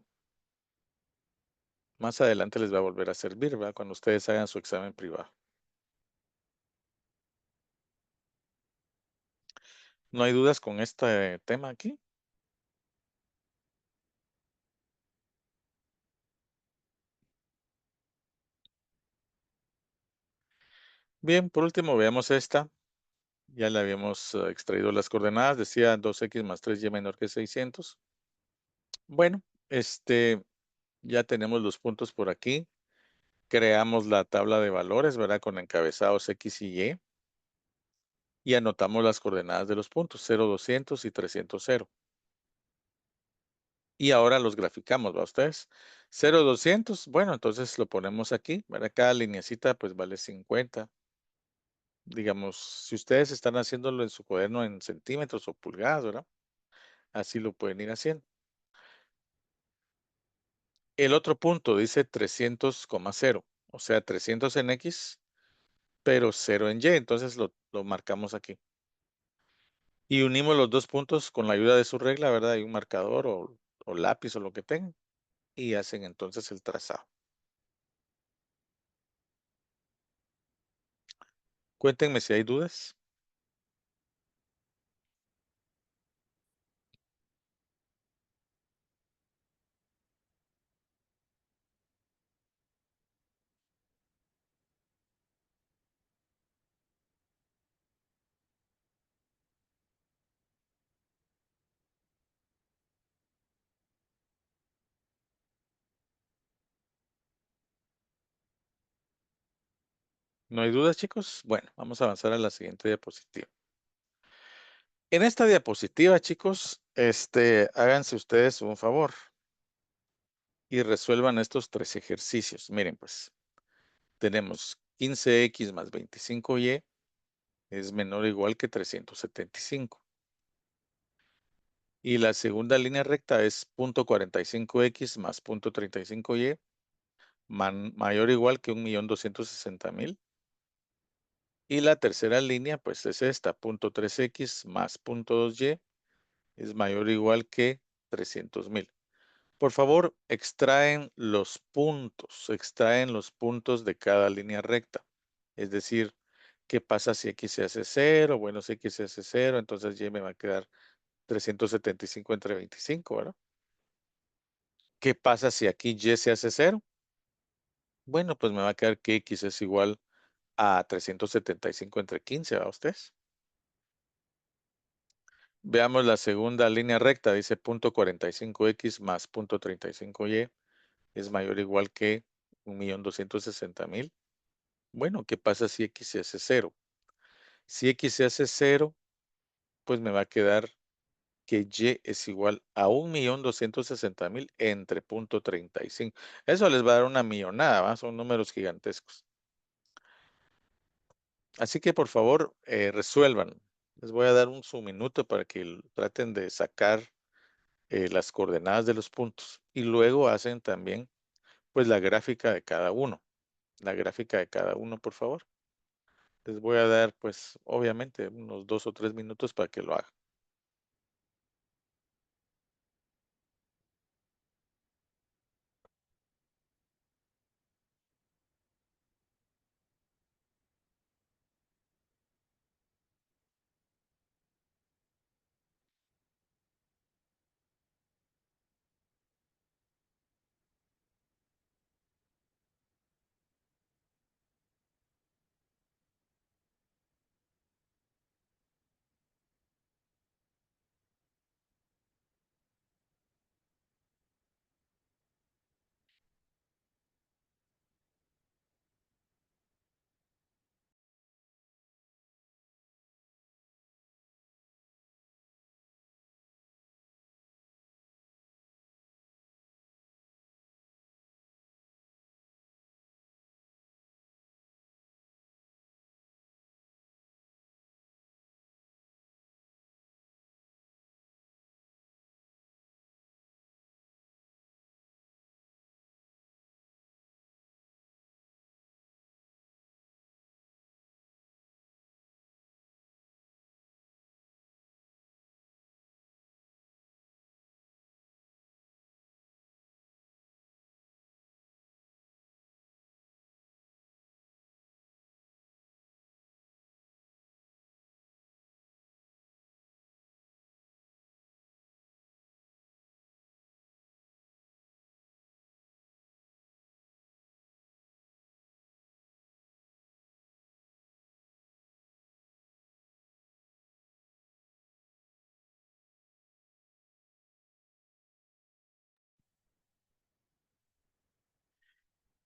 más adelante les va a volver a servir, ¿verdad? Cuando ustedes hagan su examen privado. ¿No hay dudas con este tema aquí? Bien, por último veamos esta. Ya le habíamos extraído las coordenadas. Decía 2x más 3y menor que 600. Bueno, ya tenemos los puntos por aquí. Creamos la tabla de valores, ¿verdad? Con encabezados x y y. Y anotamos las coordenadas de los puntos, 0, 200 y 300, 0. Y ahora los graficamos, ¿va ustedes? 0, 200, bueno, entonces lo ponemos aquí, ¿verdad? Cada lineacita pues vale 50. Digamos, si ustedes están haciéndolo en su cuaderno en centímetros o pulgadas, ¿verdad? Así lo pueden ir haciendo. El otro punto dice 300,0, o sea, 300 en X, pero 0 en Y, entonces lo marcamos aquí. Y unimos los dos puntos con la ayuda de su regla, ¿verdad? Hay un marcador o lápiz o lo que tengan. Y hacen entonces el trazado. Cuéntenme si hay dudas. ¿No hay dudas, chicos? Bueno, vamos a avanzar a la siguiente diapositiva. En esta diapositiva, chicos, háganse ustedes un favor y resuelvan estos tres ejercicios. Miren, pues, tenemos 15x más 25y es menor o igual que 375. Y la segunda línea recta es 0,45x más 0,35y mayor o igual que 1.260.000. Y la tercera línea, pues es esta, 0,3x más 0,2y es mayor o igual que 300.000. Por favor, extraen los puntos de cada línea recta. Es decir, ¿qué pasa si x se hace 0? Bueno, si x se hace 0, entonces y me va a quedar 375 entre 25, ¿verdad? ¿Qué pasa si aquí y se hace 0? Bueno, pues me va a quedar que x es igual a 375 entre 15, ¿verdad ustedes? Veamos la segunda línea recta, dice punto 45x más punto 35y es mayor o igual que 1.260.000. Bueno, ¿qué pasa si x se hace cero? Si x se hace cero, pues me va a quedar que y es igual a 1.260.000 entre punto 35. Eso les va a dar una millonada, ¿va? Son números gigantescos. Así que por favor, resuelvan. Les voy a dar un su minuto para que traten de sacar las coordenadas de los puntos y luego hacen también pues la gráfica de cada uno. La gráfica de cada uno, por favor. Les voy a dar pues obviamente unos 2 o 3 minutos para que lo hagan.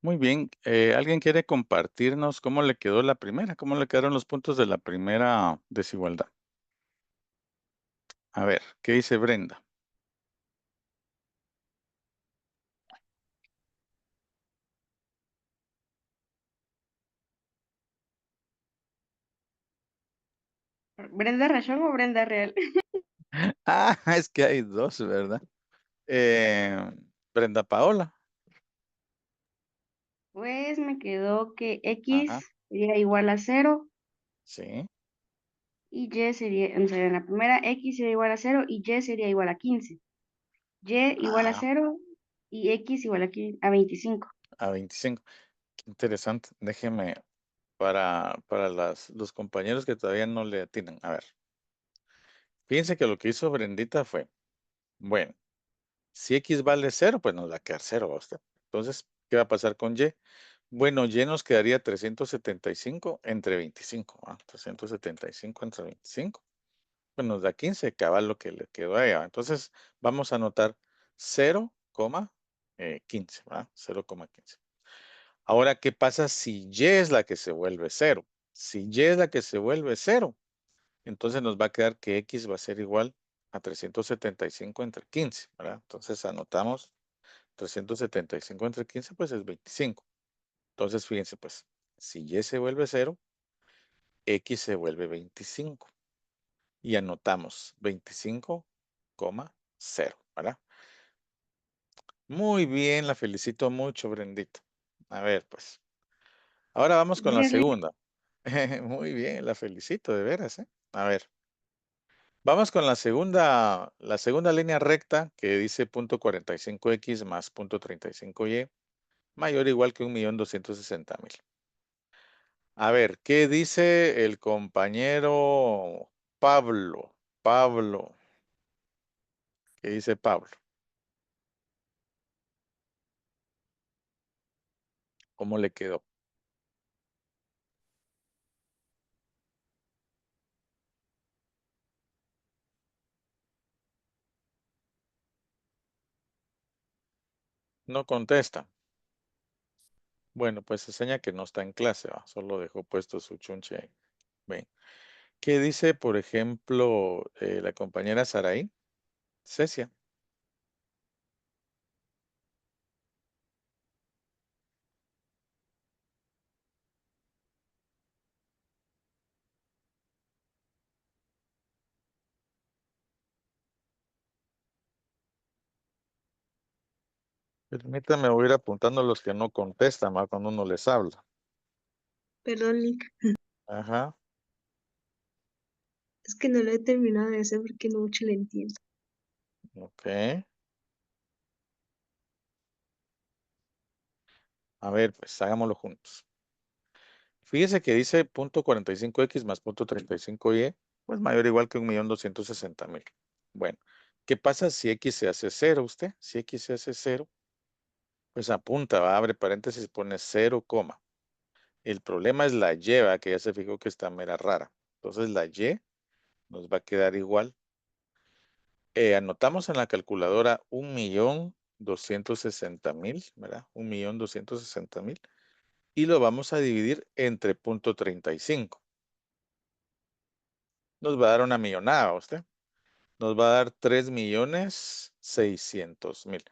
Muy bien. ¿Alguien quiere compartirnos cómo le quedó la primera? ¿Cómo le quedaron los puntos de la primera desigualdad? A ver, ¿qué dice Brenda? ¿Brenda Rachón o Brenda Real? Ah, es que hay dos, ¿verdad? Eh, Brenda Paola. Pues me quedó que Ajá, X sería igual a 0 sí. y Y sería, o sea, en la primera X sería igual a 0 y Y sería igual a 15. Y igual a Ah, 0 y X igual a 25. a 25. Qué interesante. Déjeme para los compañeros que todavía no le atinan. A ver, fíjense que lo que hizo Brendita fue, bueno, si X vale cero, pues nos va a quedar cero a usted. Entonces, ¿qué va a pasar con Y? Bueno, Y nos quedaría 375 entre 25. 375 entre 25. Pues nos da 15, cabal lo que le quedó a ella. Entonces, vamos a anotar 0,15, ¿verdad? 0,15. Ahora, ¿qué pasa si Y es la que se vuelve cero? Si Y es la que se vuelve cero, entonces nos va a quedar que X va a ser igual a 375 entre 15, ¿verdad? Entonces anotamos 375 entre 15, pues es 25. Entonces, fíjense, pues, si Y se vuelve cero, X se vuelve 25. Y anotamos 25,0, ¿verdad? Muy bien, la felicito mucho, Brendita. A ver, pues. Ahora vamos con la Gracias. segunda. Muy bien, la felicito, de veras, ¿eh? A ver, vamos con la segunda línea recta que dice punto 45x más punto 35y mayor o igual que 1.260.000. A ver, ¿qué dice el compañero Pablo? Pablo, ¿qué dice Pablo? ¿Cómo le quedó? No contesta. Bueno, pues enseña que no está en clase, ¿va? Solo dejó puesto su chunche ahí. Ven. ¿Qué dice, por ejemplo, la compañera Saraí? Cecia. Permítame, voy a ir apuntando a los que no contestan, ¿va? Cuando uno les habla. Perdón, Lick, Ajá. es que no lo he terminado de hacer porque no mucho le entiendo. Ok. A ver, pues hagámoslo juntos. Fíjese que dice punto 45x más punto 35y, pues mayor o igual que 1.260.000. Bueno, ¿qué pasa si x se hace 0 usted? Si x se hace 0, pues apunta, va, abre paréntesis, pone 0, coma. El problema es la y, ¿va? Que ya se fijó que está mera rara. Entonces la y nos va a quedar igual. Anotamos en la calculadora 1.260.000, ¿verdad? 1.260.000. Y lo vamos a dividir entre punto 35. Nos va a dar una millonada, usted. Nos va a dar 3.600.000.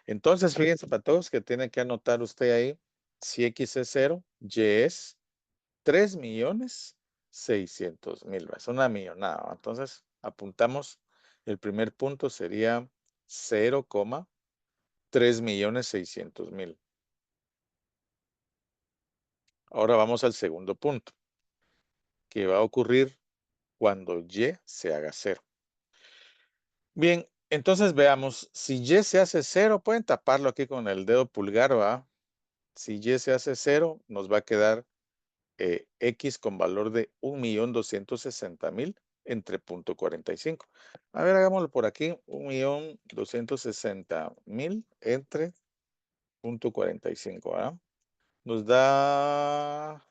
Entonces, fíjense, para todos que tiene que anotar usted ahí, si x es 0, y es 3.600.000. Es una millonada, ¿va? Entonces, apuntamos, el primer punto sería 0,3.600.000. Ahora vamos al segundo punto, que va a ocurrir cuando y se haga 0. Bien, entonces veamos, si y se hace 0, pueden taparlo aquí con el dedo pulgar, ¿va? Si y se hace 0, nos va a quedar x con valor de 1.260.000 entre punto 45. A ver, hagámoslo por aquí, 1.260.000 entre punto 45, ¿verdad? Nos da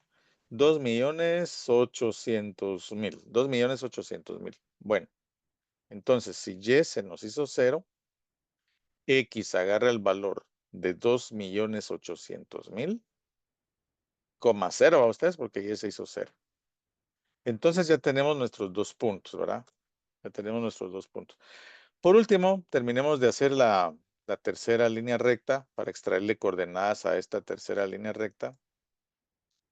2.800.000, 2.800.000. Bueno, entonces si y se nos hizo 0, x agarra el valor de 2.800.000, coma 0 a ustedes porque y se hizo 0. Entonces ya tenemos nuestros dos puntos, ¿verdad? Ya tenemos nuestros dos puntos. Por último, terminemos de hacer la tercera línea recta para extraerle coordenadas a esta tercera línea recta.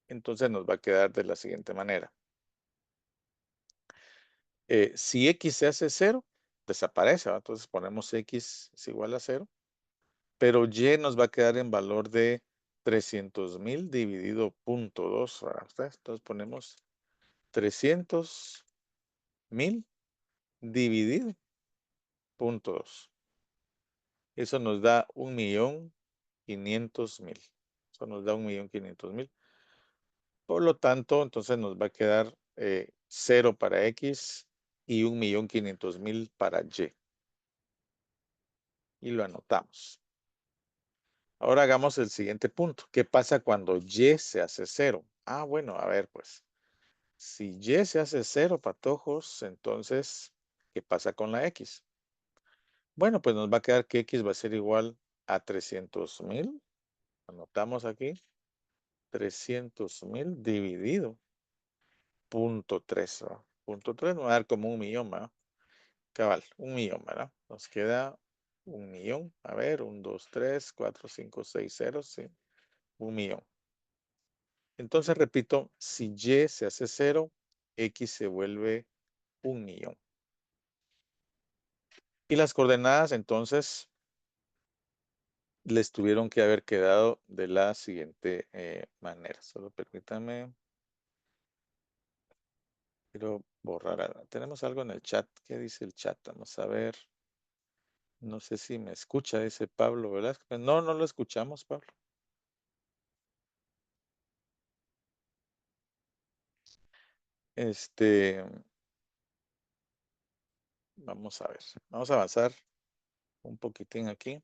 Entonces nos va a quedar de la siguiente manera. Si x se hace 0, desaparece, ¿verdad? Entonces ponemos x es igual a 0. Pero y nos va a quedar en valor de 300.000 dividido punto 2, ¿verdad? Entonces ponemos 300.000 dividido punto 2. Eso nos da 1.500.000. Eso nos da 1.500.000. Por lo tanto, entonces nos va a quedar 0 para x y 1.500.000 para y. Y lo anotamos. Ahora hagamos el siguiente punto. ¿Qué pasa cuando y se hace 0? Ah, bueno, a ver, pues. Si y se hace 0, patojos, entonces, ¿qué pasa con la x? Bueno, pues nos va a quedar que x va a ser igual a 300.000. Anotamos aquí. 300.000 dividido punto 3. Punto 3 nos va a dar como 1.000.000, ¿verdad? Cabal, 1.000.000, ¿verdad? Nos queda 1.000.000. A ver, 1, 2, 3, 4, 5, 6 ceros, sí. 1.000.000. Entonces, repito, si y se hace 0, x se vuelve 1.000.000. Y las coordenadas, entonces, les tuvieron que haber quedado de la siguiente manera. Solo permítanme. Quiero borrar. Tenemos algo en el chat. ¿Qué dice el chat? Vamos a ver. No sé si me escucha, dice Pablo, ¿verdad? No, no lo escuchamos, Pablo. Vamos a ver. Vamos a avanzar un poquitín aquí.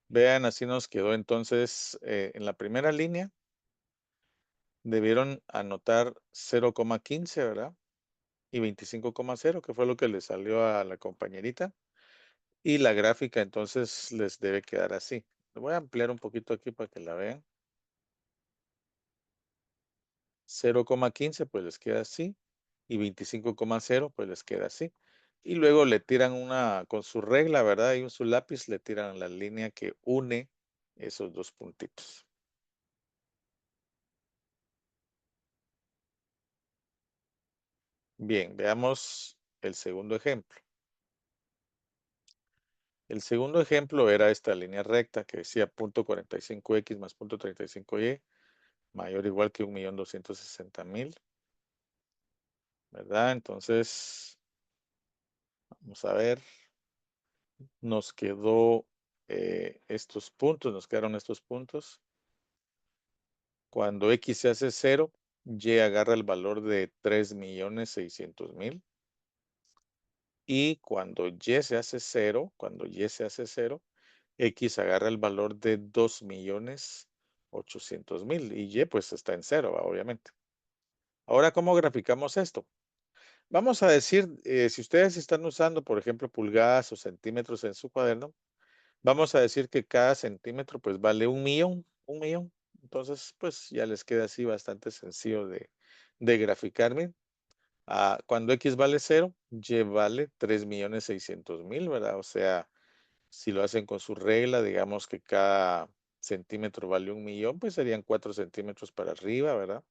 Vean, así nos quedó entonces en la primera línea. Debieron anotar 0,15, ¿verdad? Y 25,0, que fue lo que le salió a la compañerita. Y la gráfica entonces les debe quedar así. Le voy a ampliar un poquito aquí para que la vean. 0,15 pues les queda así. Y 25,0 pues les queda así. Y luego le tiran con su regla, ¿verdad? Y su lápiz le tiran la línea que une esos dos puntitos. Bien, veamos el segundo ejemplo. El segundo ejemplo era esta línea recta que decía punto 45x más punto 35y mayor o igual que 1.260.000, ¿verdad? Entonces, vamos a ver, nos quedó nos quedaron estos puntos. Cuando X se hace 0, Y agarra el valor de 3.600.000. Y cuando Y se hace 0, X agarra el valor de 2.800.000. Y Y pues está en 0, obviamente. Ahora, ¿cómo graficamos esto? Vamos a decir, si ustedes están usando, por ejemplo, pulgadas o centímetros en su cuaderno, vamos a decir que cada centímetro pues vale 1.000.000, 1.000.000. Entonces, pues ya les queda así bastante sencillo de graficar. Miren. Cuando X vale 0, Y vale 3.600.000, ¿verdad? O sea, si lo hacen con su regla, digamos que cada centímetro vale 1.000.000, pues serían 4 centímetros para arriba, ¿verdad?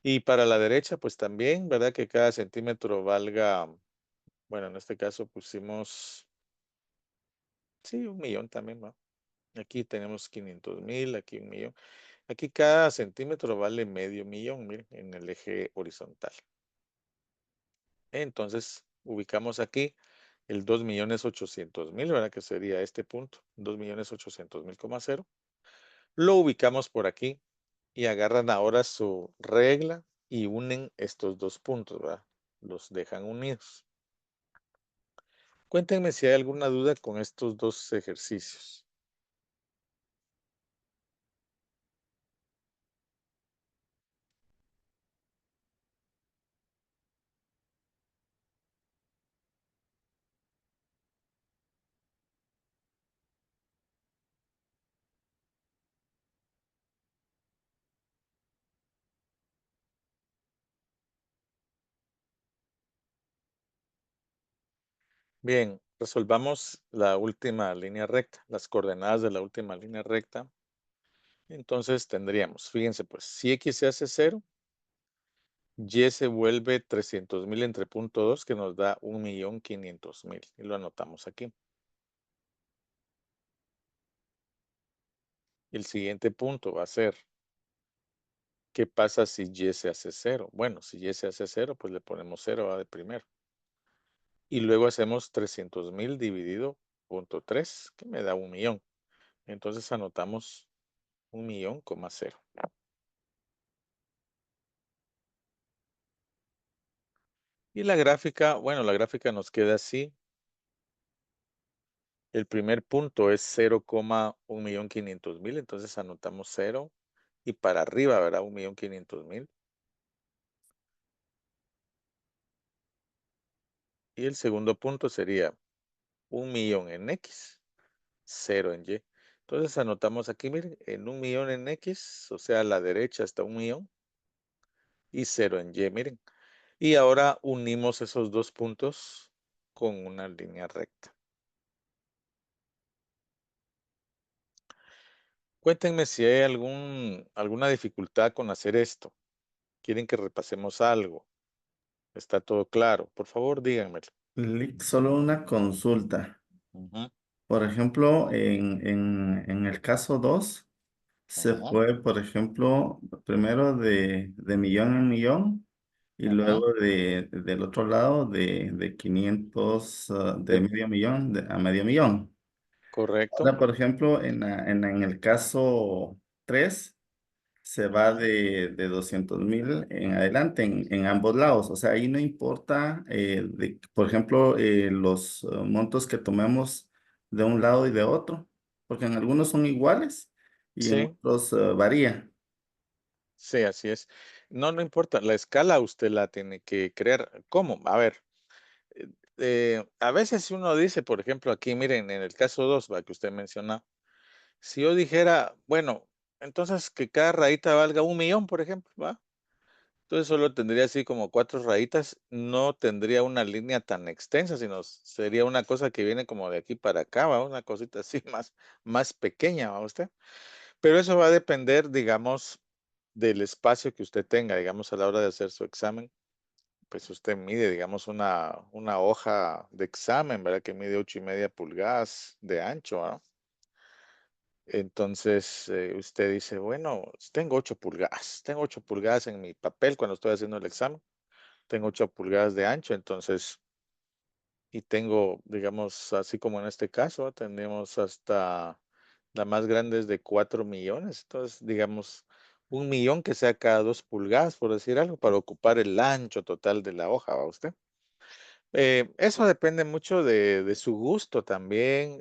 Y para la derecha, pues también, ¿verdad? Que cada centímetro valga, bueno, en este caso pusimos, sí, 1.000.000 también, ¿va? Aquí tenemos 500.000, aquí 1.000.000. Aquí cada centímetro vale medio millón, miren, en el eje horizontal. Entonces, ubicamos aquí el 2.800.000, ¿verdad? Que sería este punto, 2.800.000,0. Lo ubicamos por aquí y agarran ahora su regla y unen estos dos puntos, ¿verdad? Los dejan unidos. Cuéntenme si hay alguna duda con estos dos ejercicios. Bien, resolvamos la última línea recta, las coordenadas de la última línea recta. Entonces tendríamos, fíjense pues, si X se hace 0, Y se vuelve 300.000 entre punto 2, que nos da 1.500.000. Y lo anotamos aquí. El siguiente punto va a ser, ¿qué pasa si Y se hace 0? Bueno, si Y se hace 0, pues le ponemos 0 de primero. Y luego hacemos 300.000 dividido punto 3, que me da 1.000.000. Entonces anotamos 1.000.000,0. Y la gráfica, bueno, la gráfica nos queda así. El primer punto es 0,1.500.000, entonces anotamos 0. Y para arriba, ¿verdad? 1.500.000. Y el segundo punto sería 1.000.000 en X, 0 en Y. Entonces anotamos aquí, miren, en 1.000.000 en X, o sea, a la derecha está 1.000.000 y 0 en Y, miren. Y ahora unimos esos dos puntos con una línea recta. Cuéntenme si hay alguna dificultad con hacer esto. ¿Quieren que repasemos algo? ¿Está todo claro? Por favor, díganmelo. Solo una consulta. Ujú, Por ejemplo, en el caso 2 se ujú, fue, por ejemplo, primero de millón en millón y ujú. luego del otro lado de 500, de De- medio millón a medio millón. Correcto. Ahora, por ejemplo, en el caso 3 se va Ujú. de 200.000 en adelante en ambos lados. O sea, ahí no importa, por ejemplo, los montos que tomemos de un lado y de otro, porque en algunos son iguales y en Sí, otros varía. sí, así es. No, no importa. La escala usted la tiene que crear. ¿Cómo? A ver, A veces si uno dice, por ejemplo, aquí, miren, en el caso 2, va, que usted menciona, si yo dijera, bueno, entonces que cada rayita valga 1 millón, por ejemplo, ¿va? Entonces solo tendría así como 4 rayitas, no tendría una línea tan extensa, sino sería una cosa que viene como de aquí para acá, ¿va? Una cosita así más pequeña, ¿va usted? Pero eso va a depender, digamos, del espacio que usted tenga, digamos, a la hora de hacer su examen. Pues usted mide, digamos, una hoja de examen, ¿verdad? Que mide 8,5 pulgadas de ancho, ¿ah? Entonces, usted dice, bueno, tengo 8 pulgadas en mi papel cuando estoy haciendo el examen, tengo 8 pulgadas de ancho, entonces, y tengo, digamos, así como en este caso, tenemos hasta la más grande es de 4 millones, entonces, digamos, 1 millón que sea cada 2 pulgadas, por decir algo, para ocupar el ancho total de la hoja, ¿va usted? Eso depende mucho de su gusto también.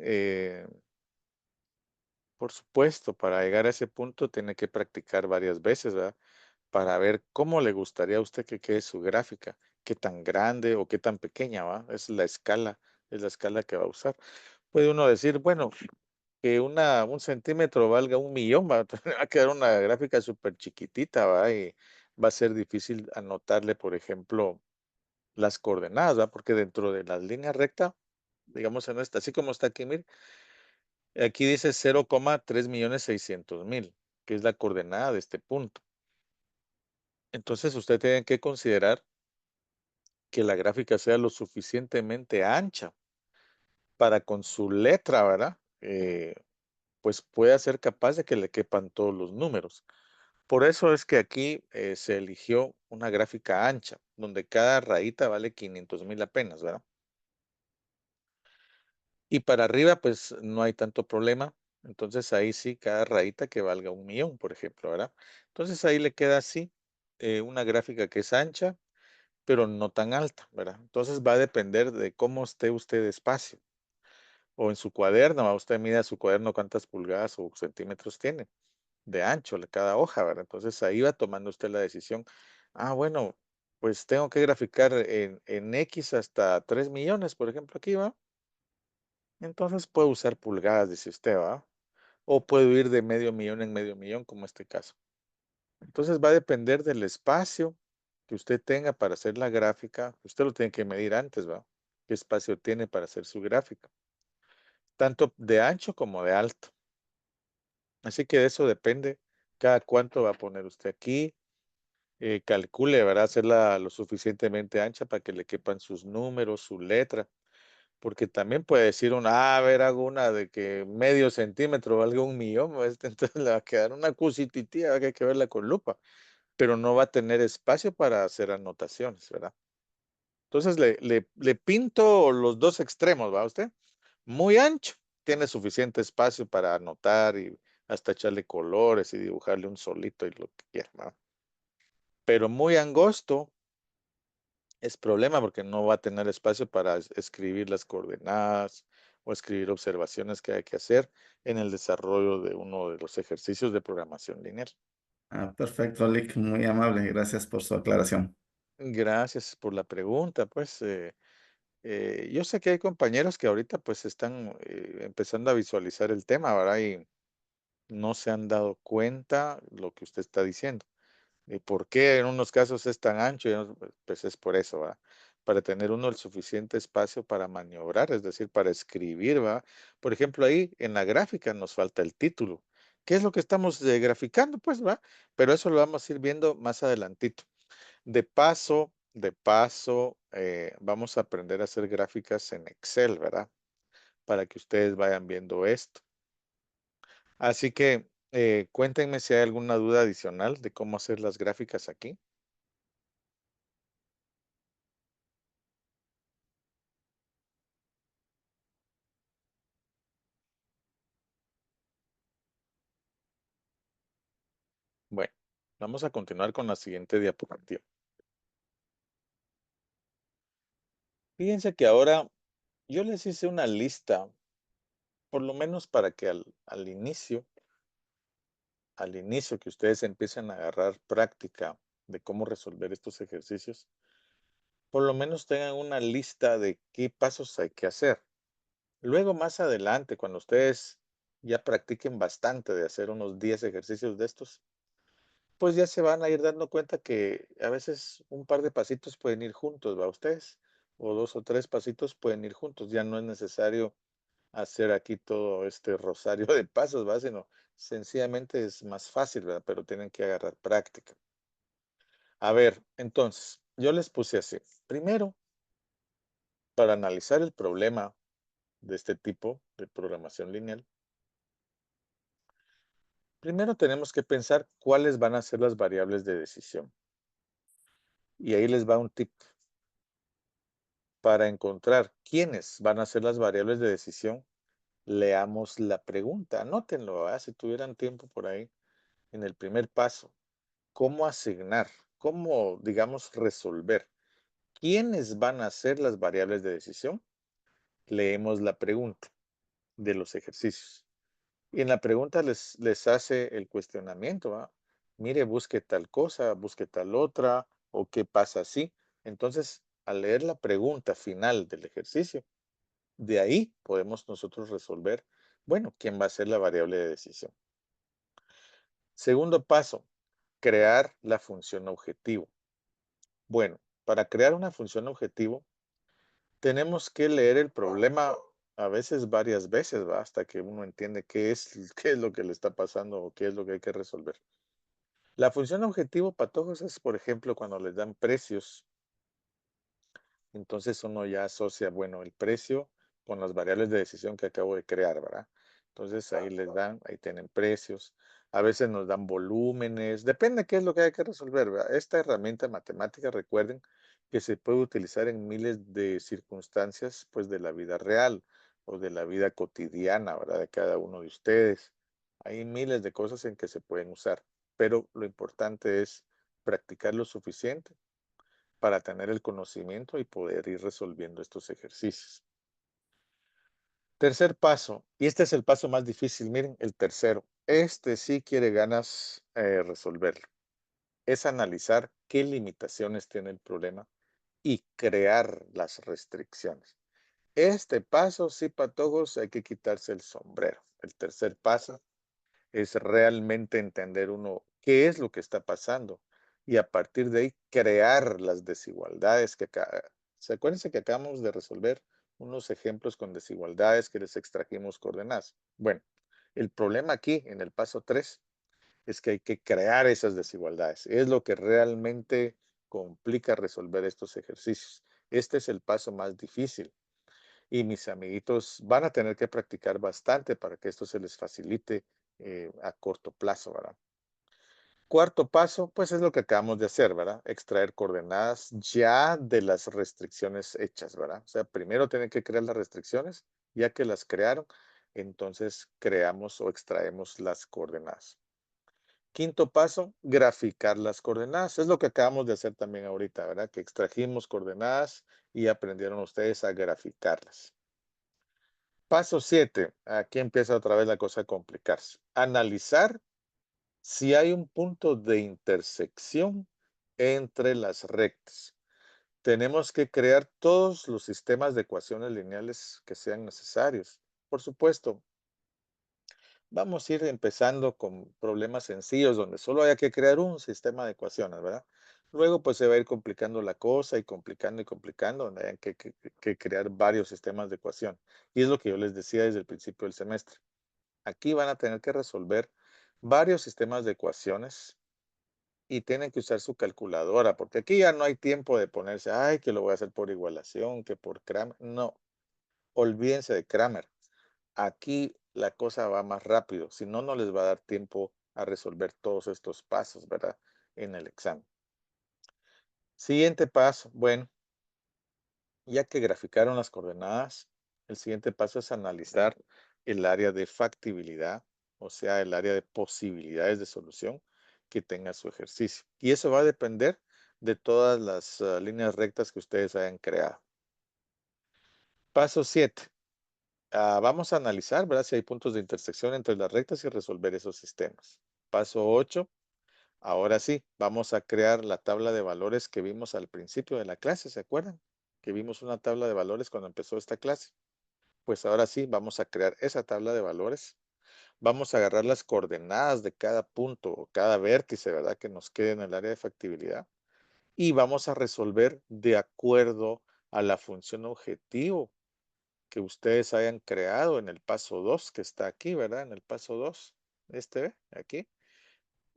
Por supuesto, para llegar a ese punto tiene que practicar varias veces, ¿verdad? Para ver cómo le gustaría a usted que quede su gráfica, qué tan grande o qué tan pequeña, ¿va? Es la escala que va a usar. Puede uno decir, bueno, que un centímetro valga 1 millón, va, va a quedar una gráfica súper chiquitita, ¿va? Y va a ser difícil anotarle, por ejemplo, las coordenadas, ¿va? Porque dentro de las líneas rectas, digamos en esta, así como está aquí, mire, aquí dice 0,3,600,000, que es la coordenada de este punto. Entonces usted tiene que considerar que la gráfica sea lo suficientemente ancha para con su letra, ¿verdad? Pues pueda ser capaz de que le quepan todos los números. Por eso es que aquí se eligió una gráfica ancha, donde cada rayita vale 500,000 apenas, ¿verdad? Y para arriba, pues no hay tanto problema. Entonces ahí sí, cada rayita que valga 1 millón, por ejemplo, ¿verdad? Entonces ahí le queda así, una gráfica que es ancha, pero no tan alta, ¿verdad? Entonces va a depender de cómo esté usted despacio. O en su cuaderno, a usted mida su cuaderno cuántas pulgadas o centímetros tiene de ancho cada hoja, ¿verdad? Entonces ahí va tomando usted la decisión. Ah, bueno, pues tengo que graficar en X hasta 3 millones, por ejemplo, aquí va. Entonces puedo usar pulgadas, dice usted, ¿va? O puedo ir de medio millón en medio millón, como este caso. Entonces va a depender del espacio que usted tenga para hacer la gráfica. Usted lo tiene que medir antes, ¿va? ¿Qué espacio tiene para hacer su gráfica? Tanto de ancho como de alto. Así que de eso depende cada cuánto va a poner usted aquí. Calcule, ¿verdad? Hacerla lo suficientemente ancha para que le quepan sus números, su letra. Porque también puede decir una, a ver, hago una de que medio centímetro valga 1 millón, ¿no? Entonces le va a quedar una cosititía que hay que verla con lupa, pero no va a tener espacio para hacer anotaciones, ¿verdad? Entonces le pinto los dos extremos, ¿va usted? Muy ancho, tiene suficiente espacio para anotar y hasta echarle colores y dibujarle un solito y lo que quiera, ¿va? Pero muy angosto, es problema porque no va a tener espacio para escribir las coordenadas o escribir observaciones que hay que hacer en el desarrollo de uno de los ejercicios de programación lineal. Ah, perfecto, Lick, muy amable. Gracias por su aclaración. Gracias por la pregunta. Pues yo sé que hay compañeros que ahorita pues están empezando a visualizar el tema, ¿verdad? Y no se han dado cuenta lo que usted está diciendo. ¿Y por qué en unos casos es tan ancho? Y en otros, pues es por eso, ¿va? Para tener uno el suficiente espacio para maniobrar, es decir, para escribir, ¿va? Por ejemplo, ahí en la gráfica nos falta el título. ¿Qué es lo que estamos graficando? Pues, ¿va? Pero eso lo vamos a ir viendo más adelantito. De paso, vamos a aprender a hacer gráficas en Excel, ¿verdad? Para que ustedes vayan viendo esto. Así que cuéntenme si hay alguna duda adicional de cómo hacer las gráficas aquí. Bueno, vamos a continuar con la siguiente diapositiva. Fíjense que ahora yo les hice una lista, por lo menos para que al inicio que ustedes empiecen a agarrar práctica de cómo resolver estos ejercicios, por lo menos tengan una lista de qué pasos hay que hacer. Luego, más adelante, cuando ustedes ya practiquen bastante de hacer unos 10 ejercicios de estos, pues ya se van a ir dando cuenta que a veces un par de pasitos pueden ir juntos, ¿va ustedes? O 2 o 3 pasitos pueden ir juntos. Ya no es necesario hacer aquí todo este rosario de pasos, ¿va? Sino sencillamente es más fácil, ¿verdad? Pero tienen que agarrar práctica. A ver, entonces, yo les puse así. Primero, para analizar el problema de este tipo de programación lineal, primero tenemos que pensar cuáles van a ser las variables de decisión. Y ahí les va un tip. Para encontrar quiénes van a ser las variables de decisión, leamos la pregunta. Anótenlo, ¿verdad? Si tuvieran tiempo por ahí, en el primer paso. ¿Cómo asignar? ¿Cómo, digamos, resolver? ¿Quiénes van a ser las variables de decisión? Leemos la pregunta de los ejercicios. Y en la pregunta les hace el cuestionamiento, ¿va? Mire, busque tal cosa, busque tal otra, o qué pasa así. Entonces, al leer la pregunta final del ejercicio, de ahí podemos nosotros resolver, bueno, quién va a ser la variable de decisión. Segundo paso, crear la función objetivo. Bueno, para crear una función objetivo, tenemos que leer el problema a veces varias veces, ¿va? Hasta que uno entiende qué es lo que le está pasando o qué es lo que hay que resolver. La función objetivo, patojos, es, por ejemplo, cuando les dan precios. Entonces uno ya asocia, bueno, el precio con las variables de decisión que acabo de crear, ¿verdad? Entonces ahí les dan, ahí tienen precios. A veces nos dan volúmenes, depende qué es lo que hay que resolver, ¿verdad? Esta herramienta matemática, recuerden que se puede utilizar en miles de circunstancias, pues de la vida real o de la vida cotidiana, ¿verdad? De cada uno de ustedes. Hay miles de cosas en que se pueden usar, pero lo importante es practicar lo suficiente para tener el conocimiento y poder ir resolviendo estos ejercicios. Tercer paso, y este es el paso más difícil, miren, el tercero. Este sí quiere ganas resolverlo. Es analizar qué limitaciones tiene el problema y crear las restricciones. Este paso, sí, patojos, hay que quitarse el sombrero. El tercer paso es realmente entender uno qué es lo que está pasando y a partir de ahí crear las desigualdades que acá. ¿Se acuérdense que acabamos de resolver unos ejemplos con desigualdades que les extrajimos coordenadas? Bueno, el problema aquí en el paso 3 es que hay que crear esas desigualdades. Es lo que realmente complica resolver estos ejercicios. Este es el paso más difícil. Y mis amiguitos van a tener que practicar bastante para que esto se les facilite a corto plazo, ¿verdad? Cuarto paso, pues es lo que acabamos de hacer, ¿verdad? Extraer coordenadas ya de las restricciones hechas, ¿verdad? O sea, primero tienen que crear las restricciones, ya que las crearon, entonces creamos o extraemos las coordenadas. Quinto paso, graficar las coordenadas. Es lo que acabamos de hacer también ahorita, ¿verdad? Que extrajimos coordenadas y aprendieron ustedes a graficarlas. Paso 7. Aquí empieza otra vez la cosa a complicarse. Analizar si hay un punto de intersección entre las rectas. Tenemos que crear todos los sistemas de ecuaciones lineales que sean necesarios. Por supuesto, vamos a ir empezando con problemas sencillos donde solo haya que crear un sistema de ecuaciones, ¿verdad? Luego pues se va a ir complicando la cosa y complicando, donde hay que crear varios sistemas de ecuación. Y es lo que yo les decía desde el principio del semestre. Aquí van a tener que resolver varios sistemas de ecuaciones y tienen que usar su calculadora, porque aquí ya no hay tiempo de ponerse, ay, que lo voy a hacer por igualación, que por Kramer. No, olvídense de Kramer. Aquí la cosa va más rápido, si no, no les va a dar tiempo a resolver todos estos pasos, ¿verdad? En el examen. Siguiente paso, bueno, ya que graficaron las coordenadas, el siguiente paso es analizar el área de factibilidad, o sea, el área de posibilidades de solución que tenga su ejercicio. Y eso va a depender de todas las líneas rectas que ustedes hayan creado. Paso 7. Vamos a analizar, ¿verdad? Si hay puntos de intersección entre las rectas y resolver esos sistemas. Paso 8. Ahora sí, vamos a crear la tabla de valores que vimos al principio de la clase, ¿se acuerdan? Que vimos una tabla de valores cuando empezó esta clase. Pues ahora sí, vamos a crear esa tabla de valores. Vamos a agarrar las coordenadas de cada punto o cada vértice, ¿verdad? Que nos quede en el área de factibilidad. Y vamos a resolver de acuerdo a la función objetivo que ustedes hayan creado en el paso 2, que está aquí, ¿verdad? En el paso 2, ¿ve? Aquí.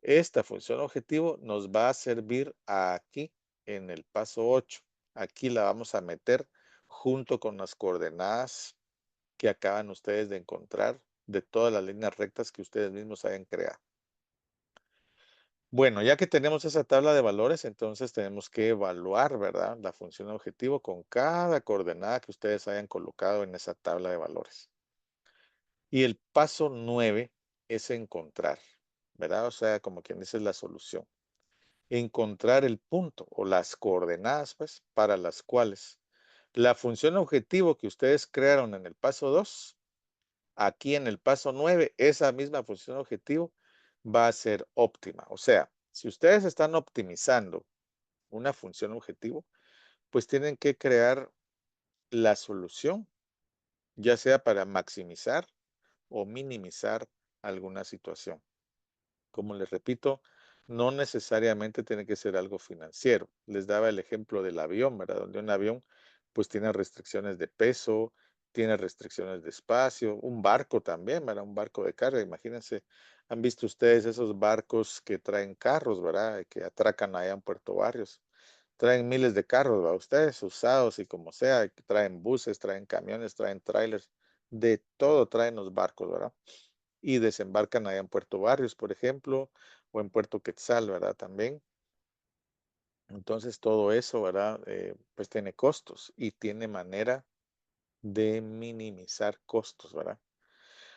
Esta función objetivo nos va a servir aquí en el paso 8. Aquí la vamos a meter junto con las coordenadas que acaban ustedes de encontrar de todas las líneas rectas que ustedes mismos hayan creado. Bueno, ya que tenemos esa tabla de valores, entonces tenemos que evaluar, ¿verdad? La función objetivo con cada coordenada que ustedes hayan colocado en esa tabla de valores. Y el paso 9 es encontrar, ¿verdad? O sea, como quien dice, la solución. Encontrar el punto o las coordenadas, pues, para las cuales la función objetivo que ustedes crearon en el paso 2, aquí en el paso 9, esa misma función objetivo va a ser óptima. O sea, si ustedes están optimizando una función objetivo, pues tienen que crear la solución, ya sea para maximizar o minimizar alguna situación. Como les repito, no necesariamente tiene que ser algo financiero. Les daba el ejemplo del avión, ¿verdad? Donde un avión pues tiene restricciones de peso, tiene restricciones de espacio, un barco también, ¿verdad? Un barco de carga, imagínense, han visto ustedes esos barcos que traen carros, ¿verdad? Que atracan allá en Puerto Barrios. Traen miles de carros, ¿verdad? Ustedes usados y como sea, traen buses, traen camiones, traen trailers, de todo traen los barcos, ¿verdad? Y desembarcan allá en Puerto Barrios, por ejemplo, o en Puerto Quetzal, ¿verdad? También. Entonces, todo eso, ¿verdad? Pues tiene costos y tiene manera de minimizar costos, ¿verdad?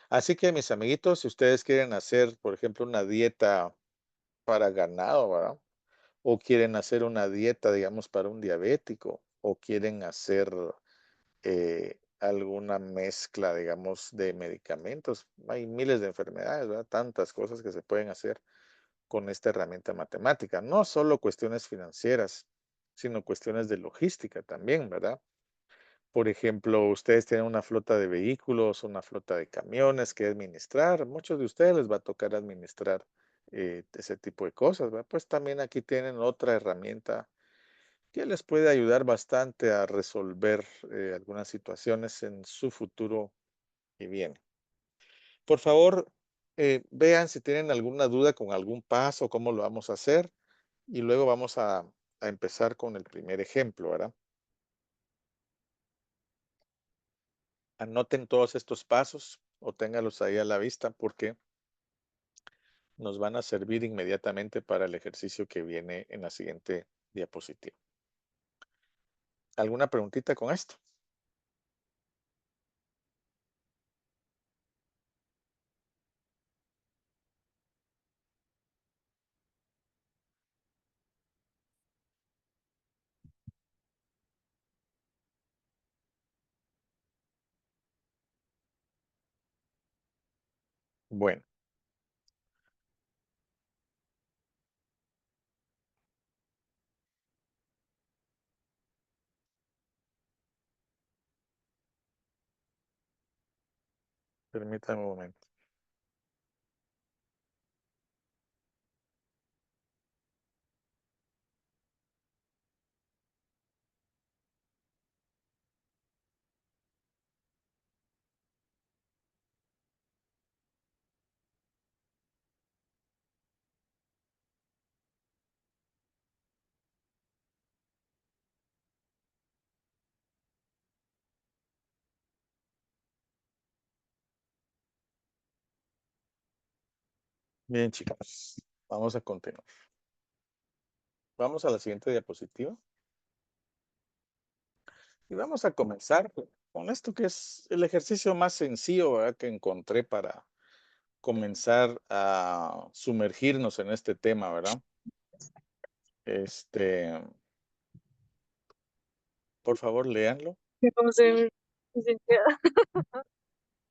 Así que, mis amiguitos, si ustedes quieren hacer, por ejemplo, una dieta para ganado, ¿verdad? O quieren hacer una dieta, digamos, para un diabético, o quieren hacer alguna mezcla, digamos, de medicamentos. Hay miles de enfermedades, ¿verdad? Tantas cosas que se pueden hacer con esta herramienta matemática. No solo cuestiones financieras, sino cuestiones de logística también, ¿verdad? Por ejemplo, ustedes tienen una flota de vehículos, una flota de camiones que administrar. Muchos de ustedes les va a tocar administrar ese tipo de cosas, ¿verdad? Pues también aquí tienen otra herramienta que les puede ayudar bastante a resolver algunas situaciones en su futuro que viene. Por favor, vean si tienen alguna duda con algún paso, cómo lo vamos a hacer, y luego vamos a empezar con el primer ejemplo, ¿verdad? Anoten todos estos pasos o téngalos ahí a la vista porque nos van a servir inmediatamente para el ejercicio que viene en la siguiente diapositiva. ¿Alguna preguntita con esto? Bueno, permítanme un momento. Bien, chicos, vamos a continuar. Vamos a la siguiente diapositiva. Y vamos a comenzar con esto que es el ejercicio más sencillo, ¿verdad? Que encontré para comenzar a sumergirnos en este tema, ¿verdad? Por favor, léanlo. ¿Cómo se licenciada?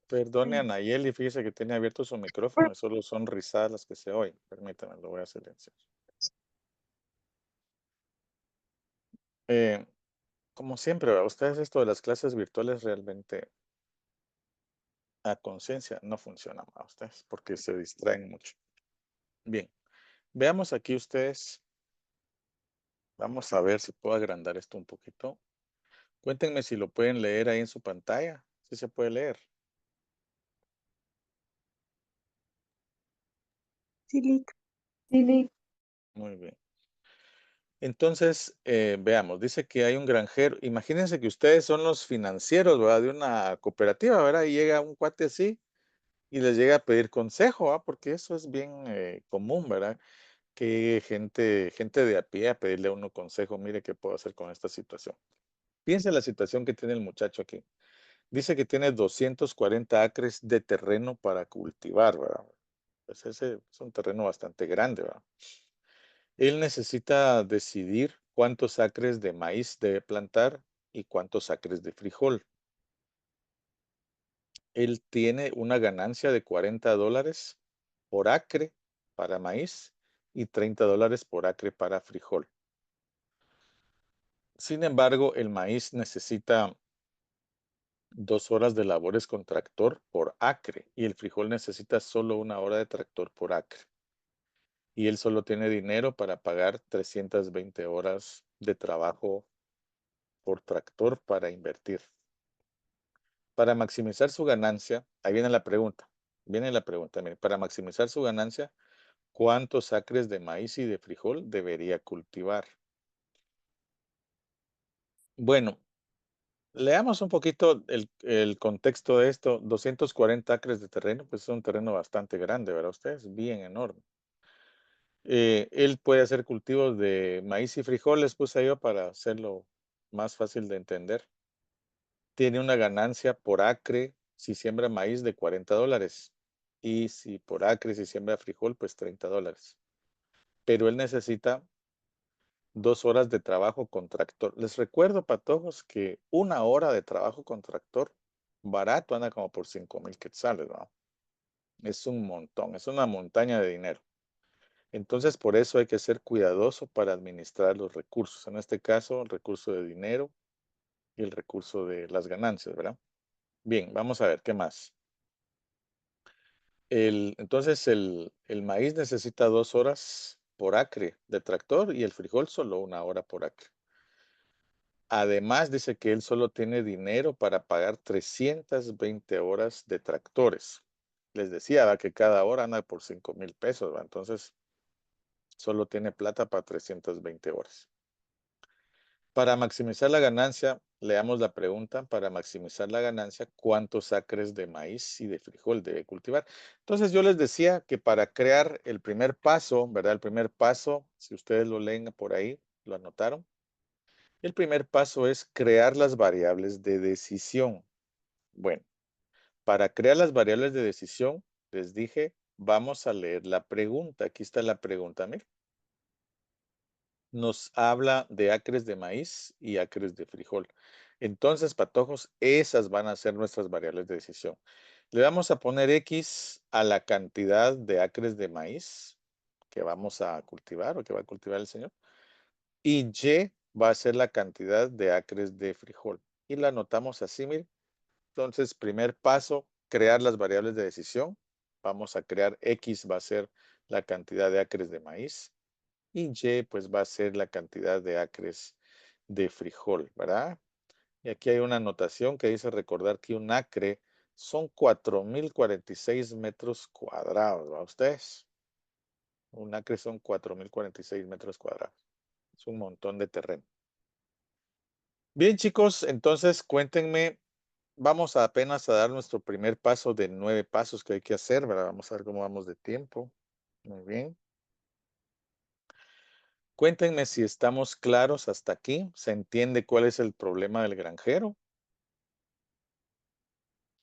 Perdone a Nayeli, fíjese que tiene abierto su micrófono y solo son risadas las que se oyen. Permítame, lo voy a silenciar. Eh, como siempre, ¿verdad? Ustedes esto de las clases virtuales realmente a conciencia no funciona para ustedes porque se distraen mucho. Bien, veamos aquí ustedes. Vamos a ver si puedo agrandar esto un poquito. Cuéntenme si lo pueden leer ahí en su pantalla. Si se puede leer. Sí, listo. Muy bien. Entonces, veamos, dice que hay un granjero. Imagínense que ustedes son los financieros, ¿verdad? De una cooperativa, ¿verdad? Y llega un cuate así y les llega a pedir consejo, ¿verdad? Porque eso es bien común, ¿verdad? Que gente de a pie a pedirle a uno consejo, mire qué puedo hacer con esta situación. Piensa en la situación que tiene el muchacho aquí. Dice que tiene 240 acres de terreno para cultivar, ¿verdad? Pues ese es un terreno bastante grande, ¿verdad? Él necesita decidir cuántos acres de maíz debe plantar y cuántos acres de frijol. Él tiene una ganancia de $40 por acre para maíz y $30 por acre para frijol. Sin embargo, el maíz necesita 2 horas de labores con tractor por acre y el frijol necesita solo 1 hora de tractor por acre. Y él solo tiene dinero para pagar 320 horas de trabajo por tractor para invertir. Para maximizar su ganancia, ahí viene la pregunta. Mire, para maximizar su ganancia, ¿cuántos acres de maíz y de frijol debería cultivar? Bueno, leamos un poquito el contexto de esto. 240 acres de terreno, pues es un terreno bastante grande, ¿verdad? Usted es bien enorme. Él puede hacer cultivos de maíz y frijoles, puse yo para hacerlo más fácil de entender. Tiene una ganancia por acre si siembra maíz de $40. Y si por acre, si siembra frijol, pues $30. Pero él necesita 2 horas de trabajo con tractor. Les recuerdo, patojos, que 1 hora de trabajo con tractor barato anda como por 5,000 quetzales, ¿no? Es un montón, es una montaña de dinero. Entonces, por eso hay que ser cuidadoso para administrar los recursos. En este caso, el recurso de dinero y el recurso de las ganancias, ¿verdad? Bien, vamos a ver, ¿qué más? Entonces, el maíz necesita 2 horas por acre de tractor y el frijol solo 1 hora por acre. Además, dice que él solo tiene dinero para pagar 320 horas de tractores. Les decía, ¿va? Que cada hora anda por 5,000 pesos, ¿va? Entonces, solo tiene plata para 320 horas. Para maximizar la ganancia, leamos la pregunta. Para maximizar la ganancia, ¿cuántos acres de maíz y de frijol debe cultivar? Entonces, yo les decía que para crear el primer paso, ¿verdad? El primer paso, si ustedes lo leen por ahí, lo anotaron. El primer paso es crear las variables de decisión. Bueno, para crear las variables de decisión, les dije, vamos a leer la pregunta. Aquí está la pregunta, miren. Nos habla de acres de maíz y acres de frijol. Entonces, patojos, esas van a ser nuestras variables de decisión. Le vamos a poner X a la cantidad de acres de maíz que vamos a cultivar o que va a cultivar el señor. Y Y va a ser la cantidad de acres de frijol. Y la anotamos así, miren. Entonces, primer paso, crear las variables de decisión. Vamos a crear X, va a ser la cantidad de acres de maíz. Y Y, pues va a ser la cantidad de acres de frijol, ¿verdad? Y aquí hay una anotación que dice recordar que un acre son 4,046 metros cuadrados, ¿va ustedes? Un acre son 4,046 metros cuadrados. Es un montón de terreno. Bien, chicos, entonces cuéntenme. Vamos apenas a dar nuestro primer paso de 9 pasos que hay que hacer, ¿verdad? Vamos a ver cómo vamos de tiempo. Muy bien. Cuéntenme si estamos claros hasta aquí. ¿Se entiende cuál es el problema del granjero?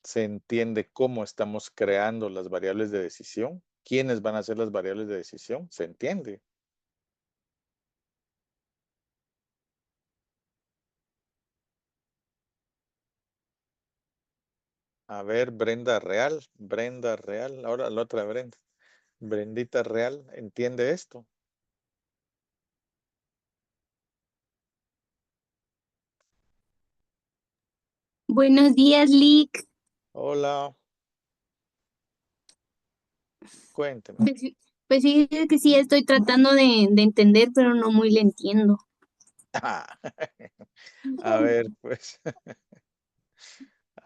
¿Se entiende cómo estamos creando las variables de decisión? ¿Quiénes van a ser las variables de decisión? ¿Se entiende? A ver, Brenda Real. Brenda Real. Ahora la otra Brenda. Brendita Real. ¿Entiende esto? Buenos días, Lick. Hola. Cuénteme. Pues fíjese que sí estoy tratando de entender, pero no muy le entiendo. A ver, pues.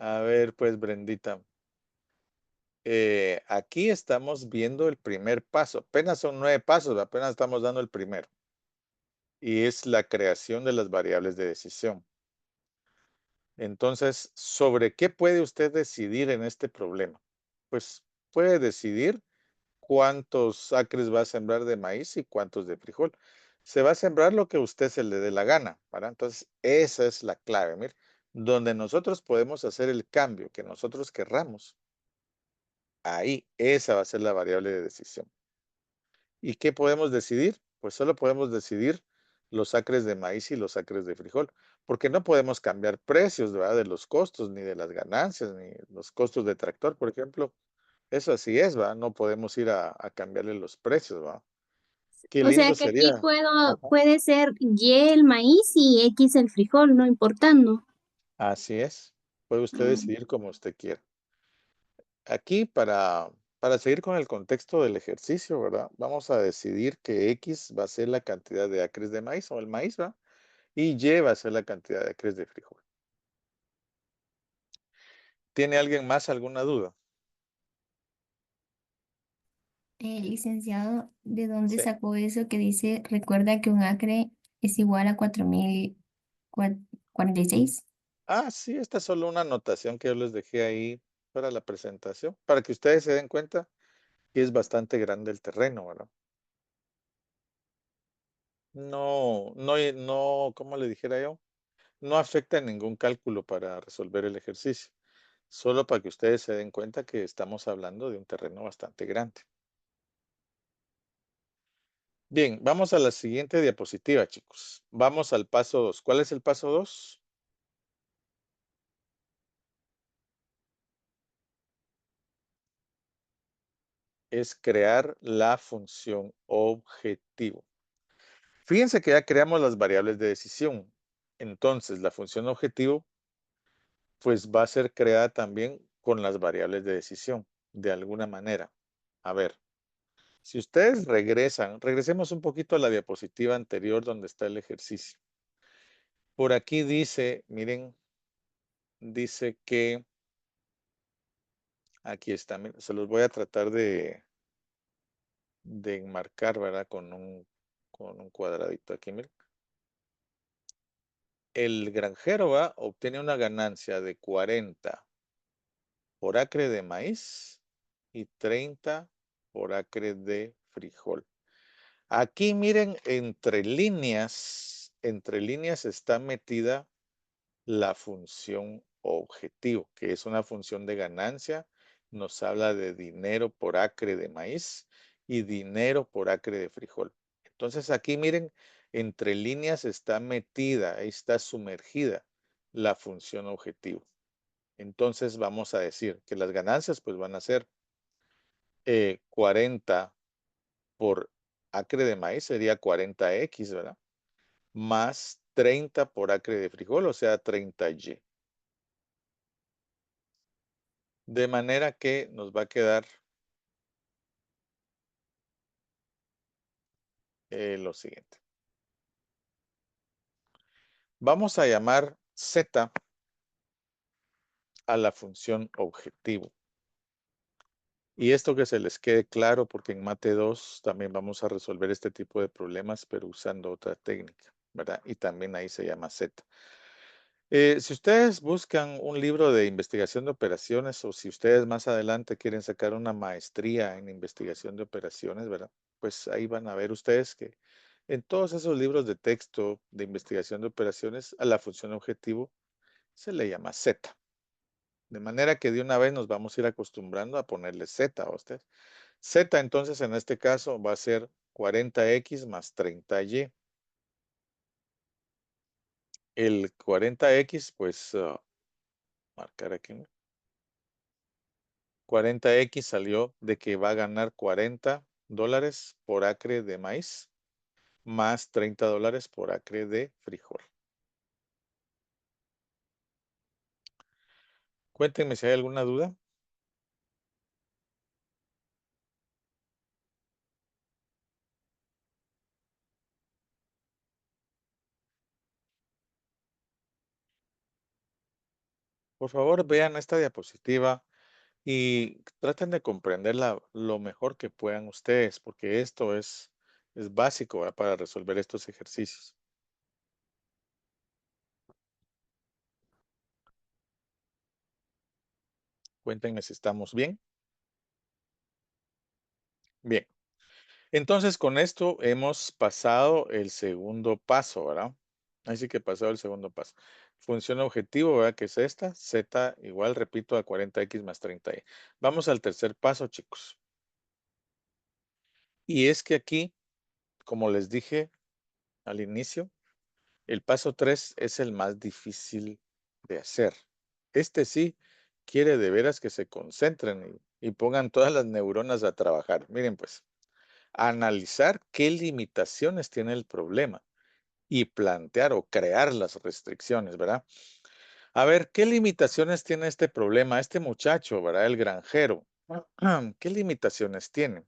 A ver, pues, Brendita. Aquí estamos viendo el primer paso. Apenas son 9 pasos, apenas estamos dando el primero. Y es la creación de las variables de decisión. Entonces, ¿sobre qué puede usted decidir en este problema? Pues puede decidir cuántos acres va a sembrar de maíz y cuántos de frijol. Se va a sembrar lo que a usted se le dé la gana, ¿verdad? Entonces, esa es la clave, mire, donde nosotros podemos hacer el cambio que nosotros querramos. Ahí, esa va a ser la variable de decisión. ¿Y qué podemos decidir? Pues solo podemos decidir los acres de maíz y los acres de frijol, porque no podemos cambiar precios, ¿verdad? De los costos, ni de las ganancias, ni los costos de tractor, por ejemplo. Eso así es, ¿va? No podemos ir a cambiarle los precios, ¿va? Qué O sea lindo que aquí sería. Ajá. puede ser Y el maíz y X el frijol, no importando. Así es. Puede usted Ah, decidir como usted quiera. Aquí para seguir con el contexto del ejercicio, ¿verdad? Vamos a decidir que X va a ser la cantidad de acres de maíz o el maíz, ¿va? Y Y va a ser la cantidad de acres de frijol. ¿Tiene alguien más alguna duda? Licenciado, ¿de dónde Sí. sacó eso que dice, recuerda que un acre es igual a 4046? Ah, sí, esta es solo una anotación que yo les dejé ahí para la presentación, para que ustedes se den cuenta que es bastante grande el terreno, ¿verdad? No, ¿cómo le dijera yo? No afecta ningún cálculo para resolver el ejercicio. Solo para que ustedes se den cuenta que estamos hablando de un terreno bastante grande. Bien, vamos a la siguiente diapositiva, chicos. Vamos al paso 2. ¿Cuál es el paso 2? Es crear la función objetivo. Fíjense que ya creamos las variables de decisión. Entonces, la función objetivo, pues va a ser creada también con las variables de decisión, de alguna manera. A ver, si ustedes regresemos un poquito a la diapositiva anterior donde está el ejercicio. Por aquí dice, miren, dice que, aquí está, miren, se los voy a tratar de enmarcar, ¿verdad? Con un cuadradito aquí, miren. El granjero ¿va? Obtiene una ganancia de 40 por acre de maíz y 30 por acre de frijol. Aquí miren, entre líneas está metida la función objetivo, que es una función de ganancia. Nos habla de dinero por acre de maíz y dinero por acre de frijol. Entonces aquí miren, entre líneas está metida, ahí está sumergida la función objetivo. Entonces vamos a decir que las ganancias pues van a ser 40 por acre de maíz, sería 40X, ¿verdad? Más 30 por acre de frijol, o sea, 30Y. De manera que nos va a quedar lo siguiente. Vamos a llamar Z a la función objetivo. Y esto que se les quede claro, porque en Mate 2 también vamos a resolver este tipo de problemas, pero usando otra técnica, ¿verdad? Y también ahí se llama Z. Si ustedes buscan un libro de investigación de operaciones o si ustedes más adelante quieren sacar una maestría en investigación de operaciones, ¿verdad? Pues ahí van a ver ustedes que en todos esos libros de texto de investigación de operaciones a la función objetivo se le llama Z. De manera que de una vez nos vamos a ir acostumbrando a ponerle Z a ustedes. Z entonces en este caso va a ser 40X más 30Y. El 40X pues marcar aquí. 40X salió de que va a ganar $40 por acre de maíz más $30 por acre de frijol. Cuéntenme si hay alguna duda. Por favor, vean esta diapositiva y traten de comprenderla lo mejor que puedan ustedes, porque esto es básico, ¿verdad? Para resolver estos ejercicios. Cuéntenme si estamos bien. Bien. Entonces, con esto hemos pasado el segundo paso, ¿verdad? Así que pasado el segundo paso. Función objetivo, ¿verdad? Que es esta. Z igual, repito, a 40X más 30Y. Vamos al tercer paso, chicos. Y es que aquí, como les dije al inicio, el paso 3 es el más difícil de hacer. Este sí quiere de veras que se concentren y pongan todas las neuronas a trabajar. Miren pues, analizar qué limitaciones tiene el problema y plantear o crear las restricciones, ¿verdad? A ver, ¿qué limitaciones tiene este problema? Este muchacho, ¿verdad? El granjero. ¿Qué limitaciones tiene?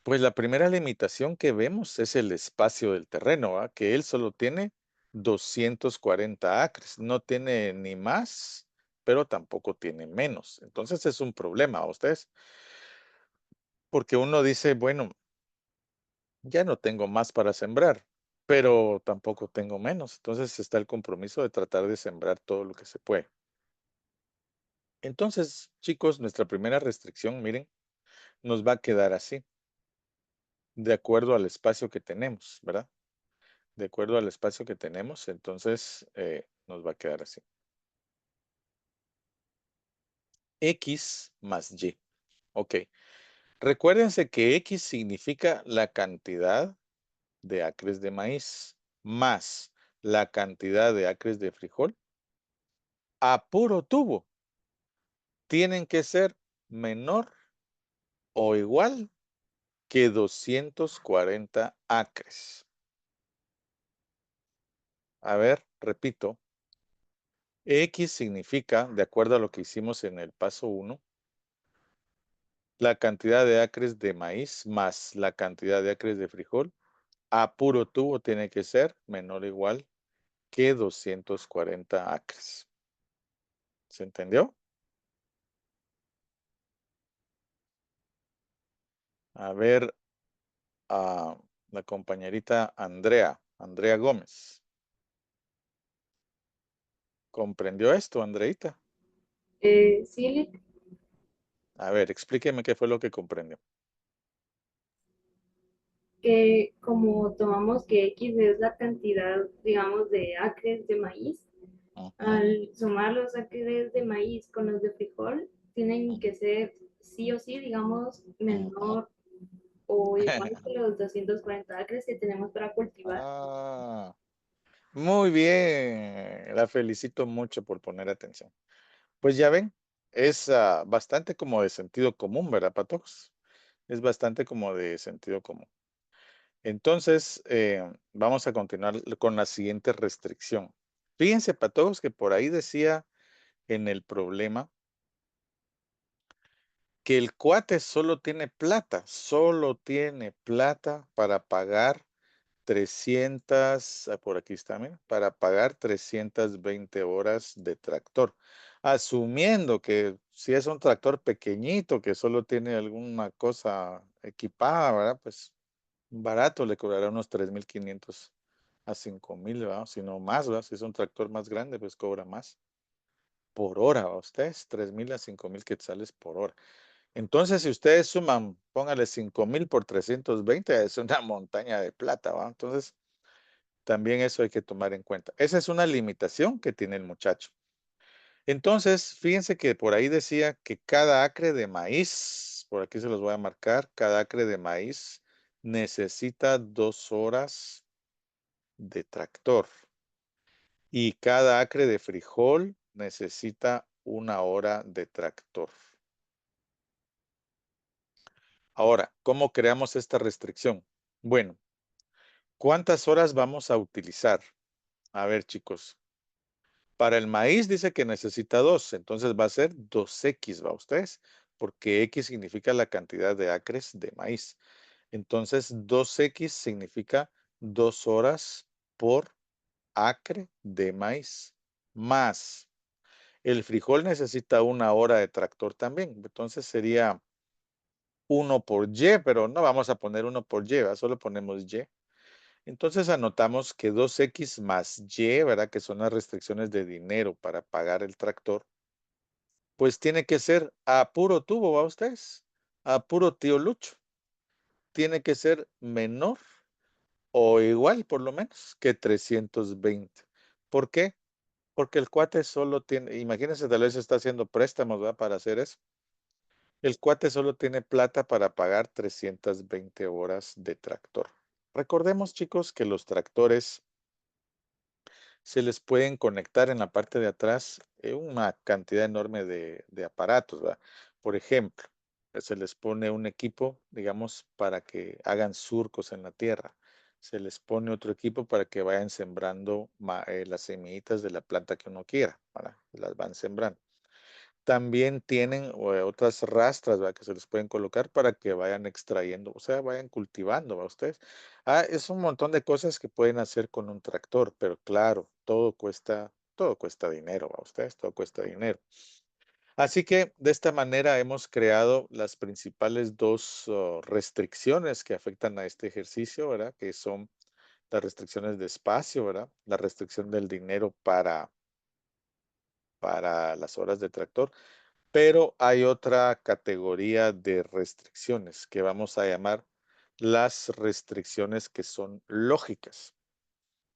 Pues la primera limitación que vemos es el espacio del terreno, ¿verdad? Que él solo tiene 240 acres, no tiene ni más, pero tampoco tiene menos. Entonces es un problema, ¿a ustedes? Porque uno dice, bueno, ya no tengo más para sembrar, pero tampoco tengo menos. Entonces está el compromiso de tratar de sembrar todo lo que se puede. Entonces, chicos, nuestra primera restricción, miren, nos va a quedar así, de acuerdo al espacio que tenemos, ¿verdad? De acuerdo al espacio que tenemos, entonces nos va a quedar así. X más Y. Ok. Recuérdense que X significa la cantidad de acres de maíz más la cantidad de acres de frijol a puro tubo. Tienen que ser menor o igual que 240 acres. A ver, repito. X significa, de acuerdo a lo que hicimos en el paso 1, la cantidad de acres de maíz más la cantidad de acres de frijol a puro tubo tiene que ser menor o igual que 240 acres. ¿Se entendió? A ver, a la compañerita Andrea Gómez. ¿Comprendió esto, Andreita? Sí, Lick, A ver, explíqueme qué fue lo que comprendió. que como tomamos que X es la cantidad, digamos, de acres de maíz, Ujú, al sumar los acres de maíz con los de frijol, tienen ujú, que ser sí o sí, digamos, ujú. menor o igual que los 240 acres que tenemos para cultivar. Ah, muy bien. La felicito mucho por poner atención. Pues ya ven, es bastante como de sentido común, ¿verdad, para todos? Es bastante como de sentido común. Entonces, vamos a continuar con la siguiente restricción. Fíjense, para todos, que por ahí decía en el problema que el cuate solo tiene plata para pagar 300, por aquí está, mira, para pagar 320 horas de tractor. Asumiendo que si es un tractor pequeñito que solo tiene alguna cosa equipada, ¿verdad? Pues barato le cobrará unos 3,500 a 5,000, ¿verdad? Si no más, ¿verdad? Si es un tractor más grande, pues cobra más por hora, ¿va? Ustedes 3,000 a 5,000 quetzales por hora. Entonces, si ustedes suman, póngale 5,000 por 320, es una montaña de plata, ¿va? Entonces, también eso hay que tomar en cuenta. Esa es una limitación que tiene el muchacho. Entonces, fíjense que por ahí decía que cada acre de maíz, por aquí se los voy a marcar, cada acre de maíz necesita 2 horas de tractor y cada acre de frijol necesita una hora de tractor. Ahora, ¿cómo creamos esta restricción? Bueno, ¿cuántas horas vamos a utilizar? A ver, chicos. Para el maíz dice que necesita 2, entonces va a ser 2X, ¿va ustedes? Porque X significa la cantidad de acres de maíz. Entonces, 2X significa 2 horas por acre de maíz. Más, el frijol necesita una hora de tractor también. Entonces sería 1 por Y, pero no vamos a poner 1 por Y, ¿verdad? Solo ponemos Y. Entonces anotamos que 2X más Y, ¿verdad? Que son las restricciones de dinero para pagar el tractor. Pues tiene que ser a puro tubo, ¿va ustedes? A puro tío Lucho. Tiene que ser menor o igual, por lo menos, que 320. ¿Por qué? Porque el cuate solo tiene, imagínense, tal vez está haciendo préstamos, ¿verdad? Para hacer eso. El cuate solo tiene plata para pagar 320 horas de tractor. Recordemos, chicos, que los tractores se les pueden conectar en la parte de atrás una cantidad enorme de aparatos, ¿verdad? Por ejemplo, se les pone un equipo, digamos, para que hagan surcos en la tierra. Se les pone otro equipo para que vayan sembrando las semillitas de la planta que uno quiera, ¿verdad? Las van sembrando. También tienen otras rastras, ¿verdad? Que se les pueden colocar para que vayan extrayendo, o sea, vayan cultivando, ¿va ustedes? Es un montón de cosas que pueden hacer con un tractor, pero claro, todo cuesta dinero, ¿va ustedes? Todo cuesta dinero. Así que de esta manera hemos creado las principales dos restricciones que afectan a este ejercicio, ¿verdad? Que son las restricciones de espacio, ¿verdad? La restricción del dinero para las horas de tractor. Pero hay otra categoría de restricciones que vamos a llamar las restricciones que son lógicas.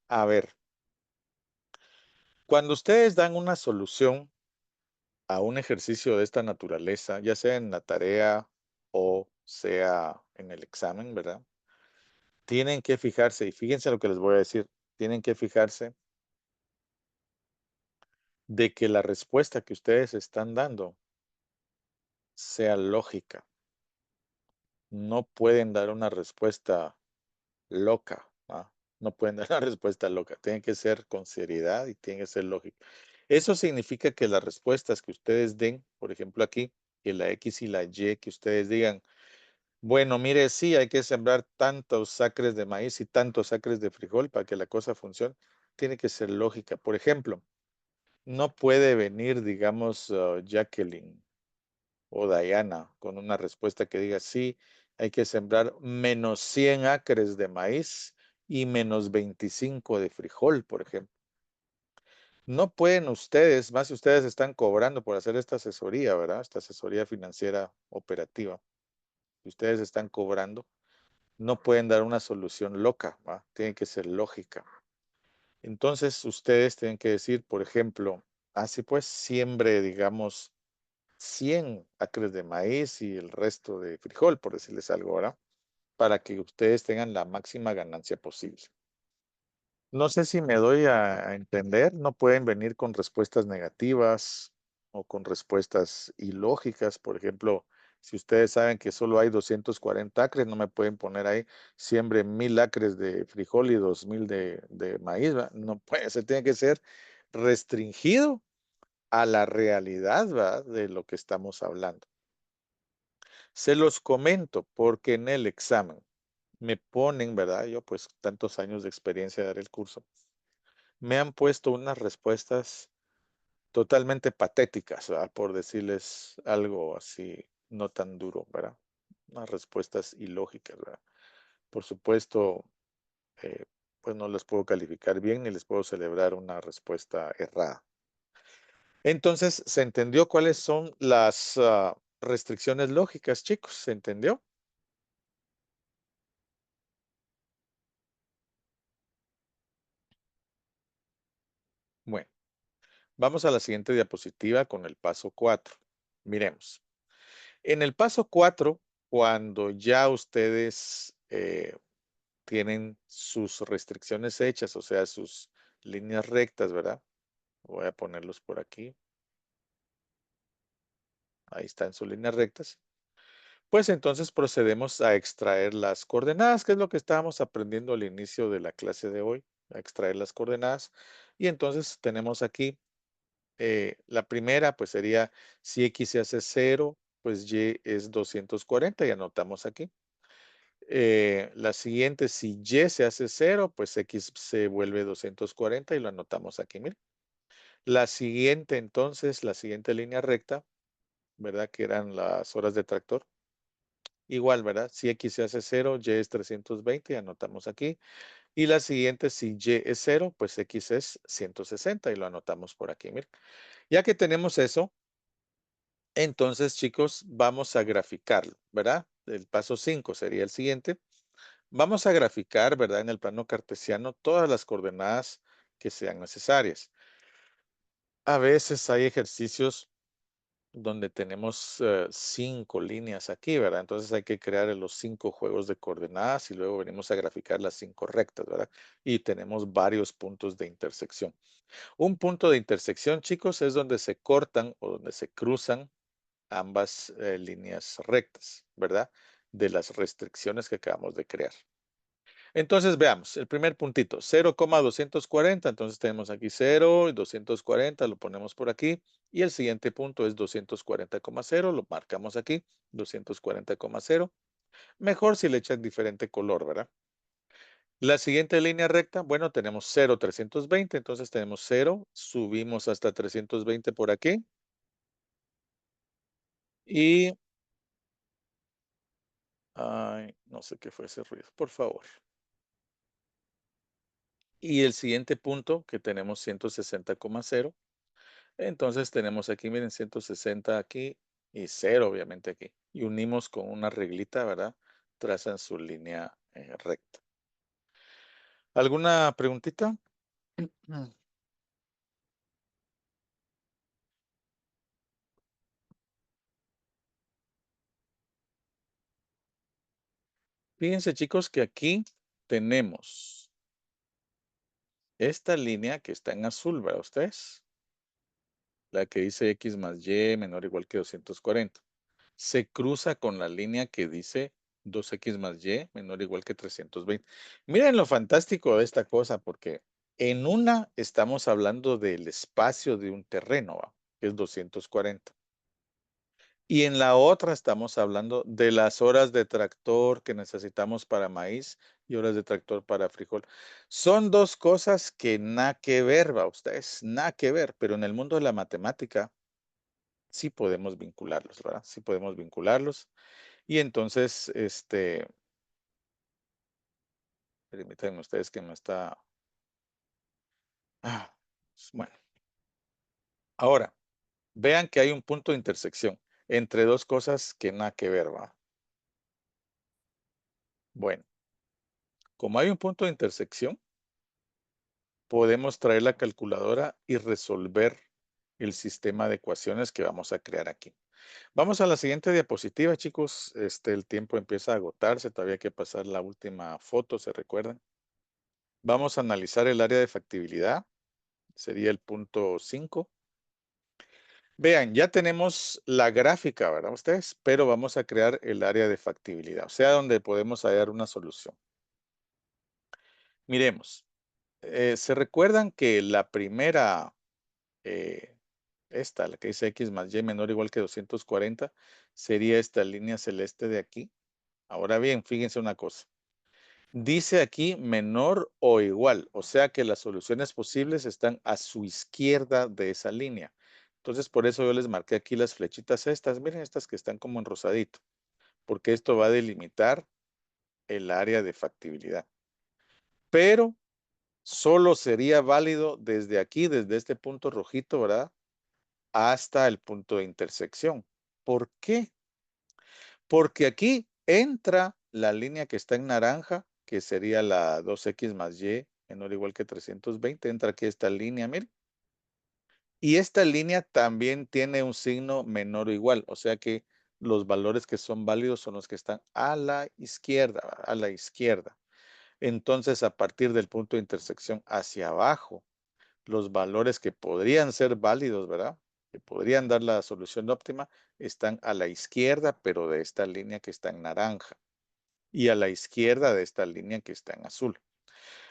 A ver, cuando ustedes dan una solución a un ejercicio de esta naturaleza, ya sea en la tarea o sea en el examen, ¿verdad? Tienen que fijarse, y fíjense lo que les voy a decir, tienen que fijarse de que la respuesta que ustedes están dando sea lógica. No pueden dar una respuesta loca, ¿va? No pueden dar una respuesta loca, tiene que ser con seriedad y tiene que ser lógico. Eso significa que las respuestas que ustedes den, por ejemplo aquí, que la X y la Y, que ustedes digan, bueno, mire, sí, hay que sembrar tantos acres de maíz y tantos acres de frijol para que la cosa funcione, tiene que ser lógica. Por ejemplo, no puede venir, digamos, Jacqueline o Diana con una respuesta que diga, sí, hay que sembrar menos 100 acres de maíz y menos 25 de frijol, por ejemplo. No pueden ustedes, más si ustedes están cobrando por hacer esta asesoría, ¿verdad? Esta asesoría financiera operativa. Si ustedes están cobrando, no pueden dar una solución loca, ¿va? Tiene que ser lógica. Entonces, ustedes tienen que decir, por ejemplo, así pues, siembre, digamos, 100 acres de maíz y el resto de frijol, por decirles algo, ¿verdad? Para que ustedes tengan la máxima ganancia posible. No sé si me doy a entender, no pueden venir con respuestas negativas o con respuestas ilógicas. Por ejemplo, si ustedes saben que solo hay 240 acres, no me pueden poner ahí, siembre 1000 acres de frijol y 2000 de maíz, ¿verdad? No puede ser, tiene que ser restringido a la realidad, ¿verdad? De lo que estamos hablando. Se los comento porque en el examen me ponen, ¿verdad? Yo pues tantos años de experiencia de dar el curso, me han puesto unas respuestas totalmente patéticas, ¿verdad? Por decirles algo así, no tan duro, ¿verdad? Unas respuestas ilógicas, ¿verdad? Por supuesto, eh, pues no les puedo calificar bien ni les puedo celebrar una respuesta errada. Entonces, ¿se entendió cuáles son las restricciones lógicas, chicos? ¿Se entendió? Bueno, vamos a la siguiente diapositiva con el paso 4. Miremos. En el paso 4, cuando ya ustedes tienen sus restricciones hechas, o sea, sus líneas rectas, ¿verdad? Voy a ponerlos por aquí. ahí está en sus líneas rectas, pues entonces procedemos a extraer las coordenadas, que es lo que estábamos aprendiendo al inicio de la clase de hoy, a extraer las coordenadas. Y entonces tenemos aquí la primera, pues sería si X se hace 0, pues Y es 240 y anotamos aquí. La siguiente, si Y se hace 0, pues X se vuelve 240 y lo anotamos aquí. Miren. La siguiente, entonces, la siguiente línea recta, ¿verdad? Que eran las horas de tractor. Igual, ¿verdad? Si X se hace 0, Y es 320 y anotamos aquí. Y la siguiente, si Y es 0, pues X es 160 y lo anotamos por aquí. Miren. Ya que tenemos eso, entonces, chicos, vamos a graficarlo, ¿verdad? El paso 5 sería el siguiente. Vamos a graficar, ¿verdad? En el plano cartesiano todas las coordenadas que sean necesarias. A veces hay ejercicios donde tenemos 5 líneas aquí, ¿verdad? Entonces hay que crear los 5 juegos de coordenadas y luego venimos a graficar las 5 rectas, ¿verdad? Y tenemos varios puntos de intersección. Un punto de intersección, chicos, es donde se cortan o donde se cruzan ambas líneas rectas, ¿verdad? De las restricciones que acabamos de crear. Entonces veamos, el primer puntito, 0,240, entonces tenemos aquí 0 y 240, lo ponemos por aquí, y el siguiente punto es 240,0, lo marcamos aquí, 240,0. Mejor si le echan diferente color, ¿verdad? La siguiente línea recta, bueno, tenemos 0, 320, entonces tenemos 0, subimos hasta 320 por aquí, y, ay, no sé qué fue ese ruido, por favor. Y el siguiente punto que tenemos 160,0. Entonces tenemos aquí, miren, 160 aquí y 0 obviamente aquí. Y unimos con una reglita, ¿verdad? Trazan su línea recta. ¿Alguna preguntita? Fíjense, chicos, que aquí tenemos esta línea que está en azul, ¿verdad? Ustedes. La que dice X más Y menor o igual que 240. Se cruza con la línea que dice 2X más Y menor o igual que 320. Miren lo fantástico de esta cosa, porque en una estamos hablando del espacio de un terreno, ¿va? Que es 240. Y en la otra estamos hablando de las horas de tractor que necesitamos para maíz y horas de tractor para frijol. Son dos cosas que nada que ver, va ustedes, nada que ver, pero en el mundo de la matemática sí podemos vincularlos, ¿verdad? Sí podemos vincularlos. Y entonces, permítanme ustedes que me está... bueno, ahora, vean que hay un punto de intersección entre dos cosas que nada que ver, ¿va? Bueno, como hay un punto de intersección, podemos traer la calculadora y resolver el sistema de ecuaciones que vamos a crear aquí. Vamos a la siguiente diapositiva, chicos. El tiempo empieza a agotarse, todavía hay que pasar la última foto, ¿se recuerdan? Vamos a analizar el área de factibilidad. Sería el punto 5. Vean, ya tenemos la gráfica, ¿verdad ustedes? Pero vamos a crear el área de factibilidad, o sea, donde podemos hallar una solución. Miremos, ¿se recuerdan que la primera, la que dice X más Y menor o igual que 240, sería esta línea celeste de aquí? Ahora bien, fíjense una cosa. Dice aquí menor o igual, o sea que las soluciones posibles están a su izquierda de esa línea. Entonces, por eso yo les marqué aquí las flechitas estas. Miren estas que están como en rosadito, porque esto va a delimitar el área de factibilidad. Pero solo sería válido desde aquí, desde este punto rojito, ¿verdad? Hasta el punto de intersección. ¿Por qué? Porque aquí entra la línea que está en naranja, que sería la 2X más Y menor o igual que 320. Entra aquí esta línea, miren. Y esta línea también tiene un signo menor o igual. O sea que los valores que son válidos son los que están a la izquierda, ¿verdad? A la izquierda. Entonces, a partir del punto de intersección hacia abajo, los valores que podrían ser válidos, ¿verdad? que podrían dar la solución óptima están a la izquierda, pero de esta línea que está en naranja. Y a la izquierda de esta línea que está en azul.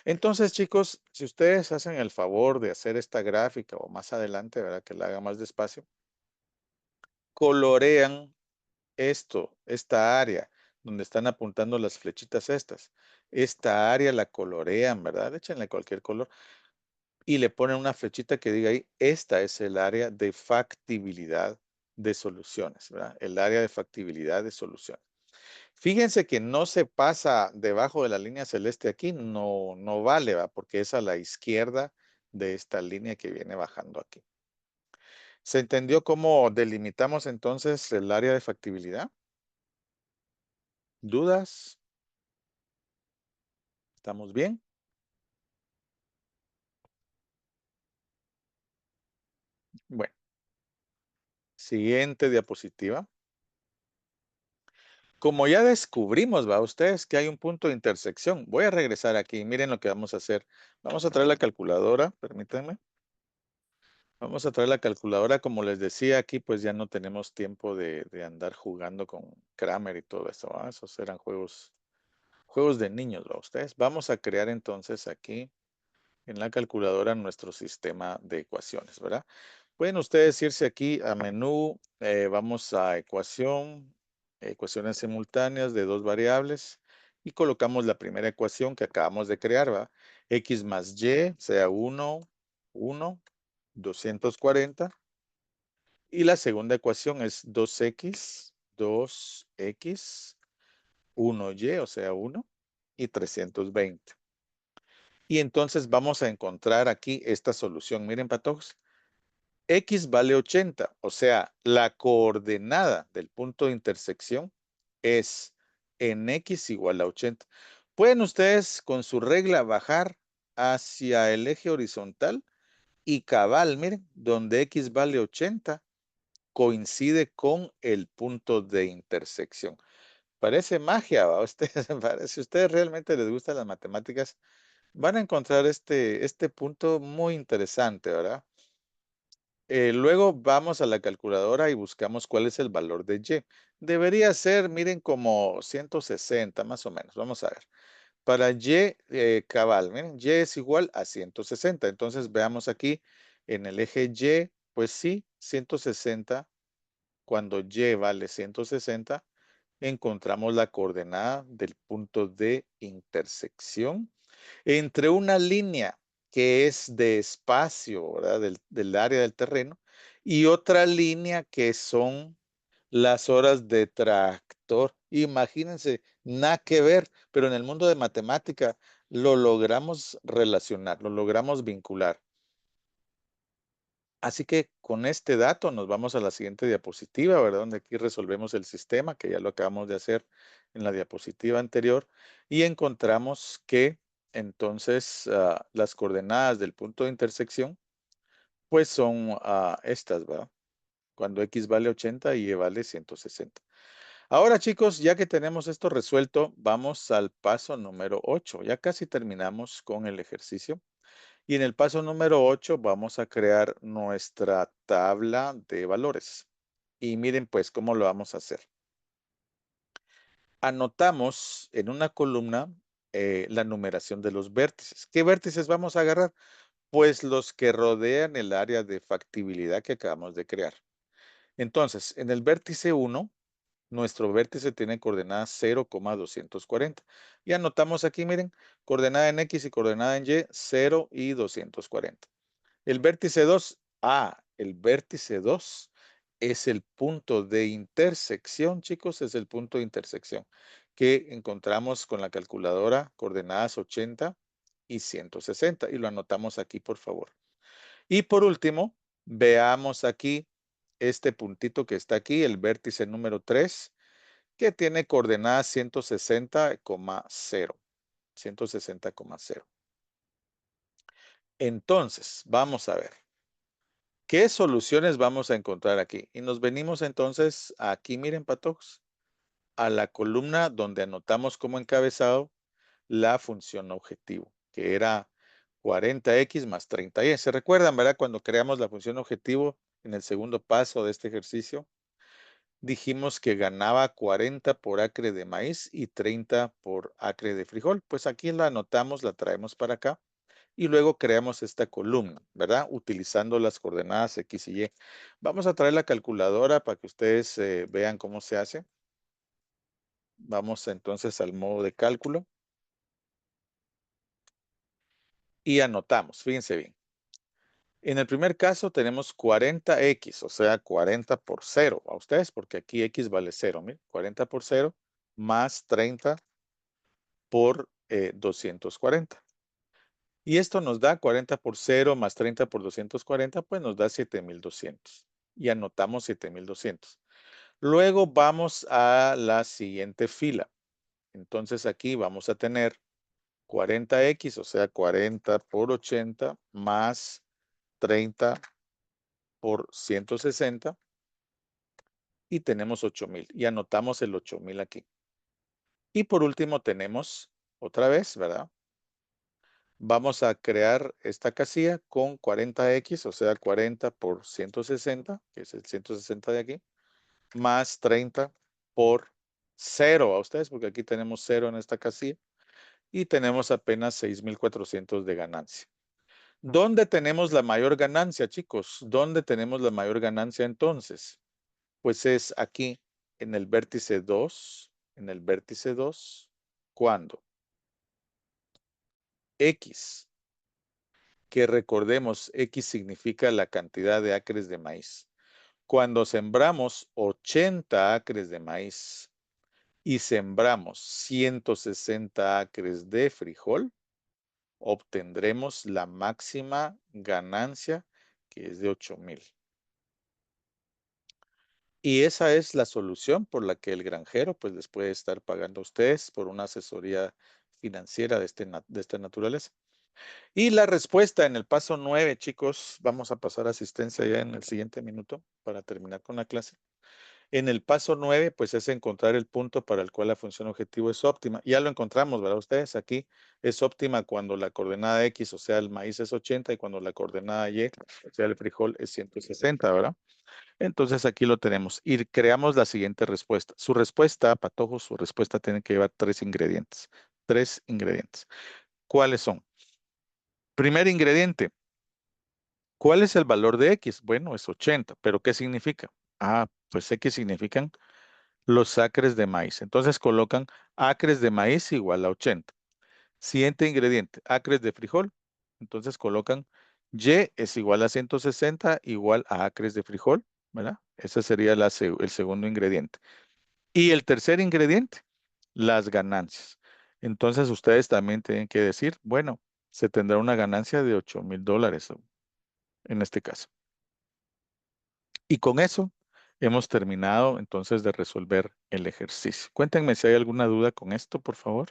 Entonces, chicos, si ustedes hacen el favor de hacer esta gráfica o más adelante, ¿verdad? Que la haga más despacio, colorean esta área donde están apuntando las flechitas estas. Esta área la colorean, ¿verdad? Échenle cualquier color y le ponen una flechita que diga ahí, esta es el área de factibilidad de soluciones, ¿verdad? El área de factibilidad de soluciones. Fíjense que no se pasa debajo de la línea celeste aquí, no vale, ¿va? Porque es a la izquierda de esta línea que viene bajando aquí. ¿Se entendió cómo delimitamos entonces el área de factibilidad? ¿Dudas? ¿Estamos bien? Bueno, siguiente diapositiva. Como ya descubrimos, va ustedes que hay un punto de intersección. Voy a regresar aquí. Miren lo que vamos a hacer. Vamos a traer la calculadora, permítanme. Vamos a traer la calculadora. Como les decía aquí, pues ya no tenemos tiempo de andar jugando con Kramer y todo eso. ¿Va? Esos eran juegos de niños, ¿va ustedes? Vamos a crear entonces aquí en la calculadora nuestro sistema de ecuaciones, ¿verdad? Pueden ustedes irse aquí a menú, vamos a ecuaciones simultáneas de dos variables y colocamos la primera ecuación que acabamos de crear, ¿va? X más Y sea 1, 240. Y la segunda ecuación es 2X, 1Y, o sea 1, y 320. Y entonces vamos a encontrar aquí esta solución. Miren, patojos. X vale 80, o sea, la coordenada del punto de intersección es en X igual a 80. Pueden ustedes con su regla bajar hacia el eje horizontal y cabal, miren, donde X vale 80 coincide con el punto de intersección. Parece magia, ¿va? Ustedes, si a ustedes realmente les gustan las matemáticas, van a encontrar este punto muy interesante, ¿verdad? Luego vamos a la calculadora y buscamos cuál es el valor de Y. Debería ser, miren, como 160 más o menos. Vamos a ver. Para Y cabal, miren, Y es igual a 160. Entonces veamos aquí en el eje Y, pues sí, 160. Cuando Y vale 160, encontramos la coordenada del punto de intersección entre una línea que es de espacio, ¿verdad? Del área del terreno y otra línea que son las horas de tractor. Imagínense, nada que ver, pero en el mundo de matemática lo logramos relacionar, lo logramos vincular. Así que con este dato nos vamos a la siguiente diapositiva, ¿verdad? Donde aquí resolvemos el sistema, que ya lo acabamos de hacer en la diapositiva anterior, y encontramos que entonces las coordenadas del punto de intersección, pues son estas, ¿verdad? Cuando X vale 80 y Y vale 160. Ahora, chicos, ya que tenemos esto resuelto, vamos al paso número 8. Ya casi terminamos con el ejercicio. Y en el paso número 8 vamos a crear nuestra tabla de valores. Y miren pues cómo lo vamos a hacer. Anotamos en una columna la numeración de los vértices. ¿Qué vértices vamos a agarrar? Pues los que rodean el área de factibilidad que acabamos de crear. Entonces, en el vértice 1, nuestro vértice tiene coordenadas 0,240. Y anotamos aquí, miren, coordenada en X y coordenada en Y, 0 y 240. El vértice 2, el vértice 2 es el punto de intersección, chicos, es el punto de intersección que encontramos con la calculadora coordenadas 80 y 160 y lo anotamos aquí, por favor. Y por último, veamos aquí este puntito que está aquí, el vértice número 3, que tiene coordenadas 160,0. 160,0. Entonces, vamos a ver. ¿Qué soluciones vamos a encontrar aquí? Y nos venimos entonces aquí, miren, patojos, a la columna donde anotamos como encabezado la función objetivo, que era 40x más 30y. ¿Se recuerdan, verdad? Cuando creamos la función objetivo, en el segundo paso de este ejercicio, dijimos que ganaba 40 por acre de maíz y 30 por acre de frijol. Pues aquí la anotamos, la traemos para acá y luego creamos esta columna, ¿verdad? Utilizando las coordenadas X y Y. Vamos a traer la calculadora para que ustedes vean cómo se hace. Vamos entonces al modo de cálculo y anotamos, fíjense bien. En el primer caso tenemos 40x, o sea, 40 por 0 a ustedes, porque aquí x vale 0. Miren, 40 por 0 más 30 por 240. Y esto nos da 40 por 0 más 30 por 240, pues nos da 7200. Y anotamos 7200. Luego vamos a la siguiente fila. Entonces aquí vamos a tener 40x, o sea, 40 por 80 más 30 por 160 y tenemos 8000 y anotamos el 8000 aquí. Y por último tenemos otra vez, ¿verdad? Vamos a crear esta casilla con 40x, o sea, 40 por 160, que es el 160 de aquí, más 30 por 0 a ustedes, porque aquí tenemos 0 en esta casilla y tenemos apenas 6400 de ganancia. ¿Dónde tenemos la mayor ganancia, chicos? ¿Dónde tenemos la mayor ganancia entonces? Pues es aquí en el vértice 2, ¿cuándo? X, que recordemos, X significa la cantidad de acres de maíz. Cuando sembramos 80 acres de maíz y sembramos 160 acres de frijol, obtendremos la máxima ganancia, que es de 8000. Y esa es la solución por la que el granjero pues les puede estar pagando a ustedes por una asesoría financiera de esta naturaleza. Y la respuesta en el paso 9, chicos, vamos a pasar a asistencia ya en el siguiente minuto para terminar con la clase. En el paso 9, pues es encontrar el punto para el cual la función objetivo es óptima. Ya lo encontramos, ¿verdad? Ustedes aquí es óptima cuando la coordenada X, o sea, el maíz es 80 y cuando la coordenada Y, o sea, el frijol es 160, ¿verdad? Entonces aquí lo tenemos y creamos la siguiente respuesta. Su respuesta, Patojo, su respuesta tiene que llevar 3 ingredientes. 3 ingredientes. ¿Cuáles son? Primer ingrediente. ¿Cuál es el valor de X? Bueno, es 80, pero ¿qué significa? Ah, pues X significan los acres de maíz. Entonces colocan acres de maíz igual a 80. Siguiente ingrediente, acres de frijol. Entonces colocan Y es igual a 160 igual a acres de frijol, ¿verdad? Ese sería el segundo ingrediente. Y el tercer ingrediente, las ganancias. Entonces ustedes también tienen que decir, bueno, se tendrá una ganancia de $8000 en este caso. Y con eso hemos terminado entonces de resolver el ejercicio. Cuéntenme si hay alguna duda con esto, por favor.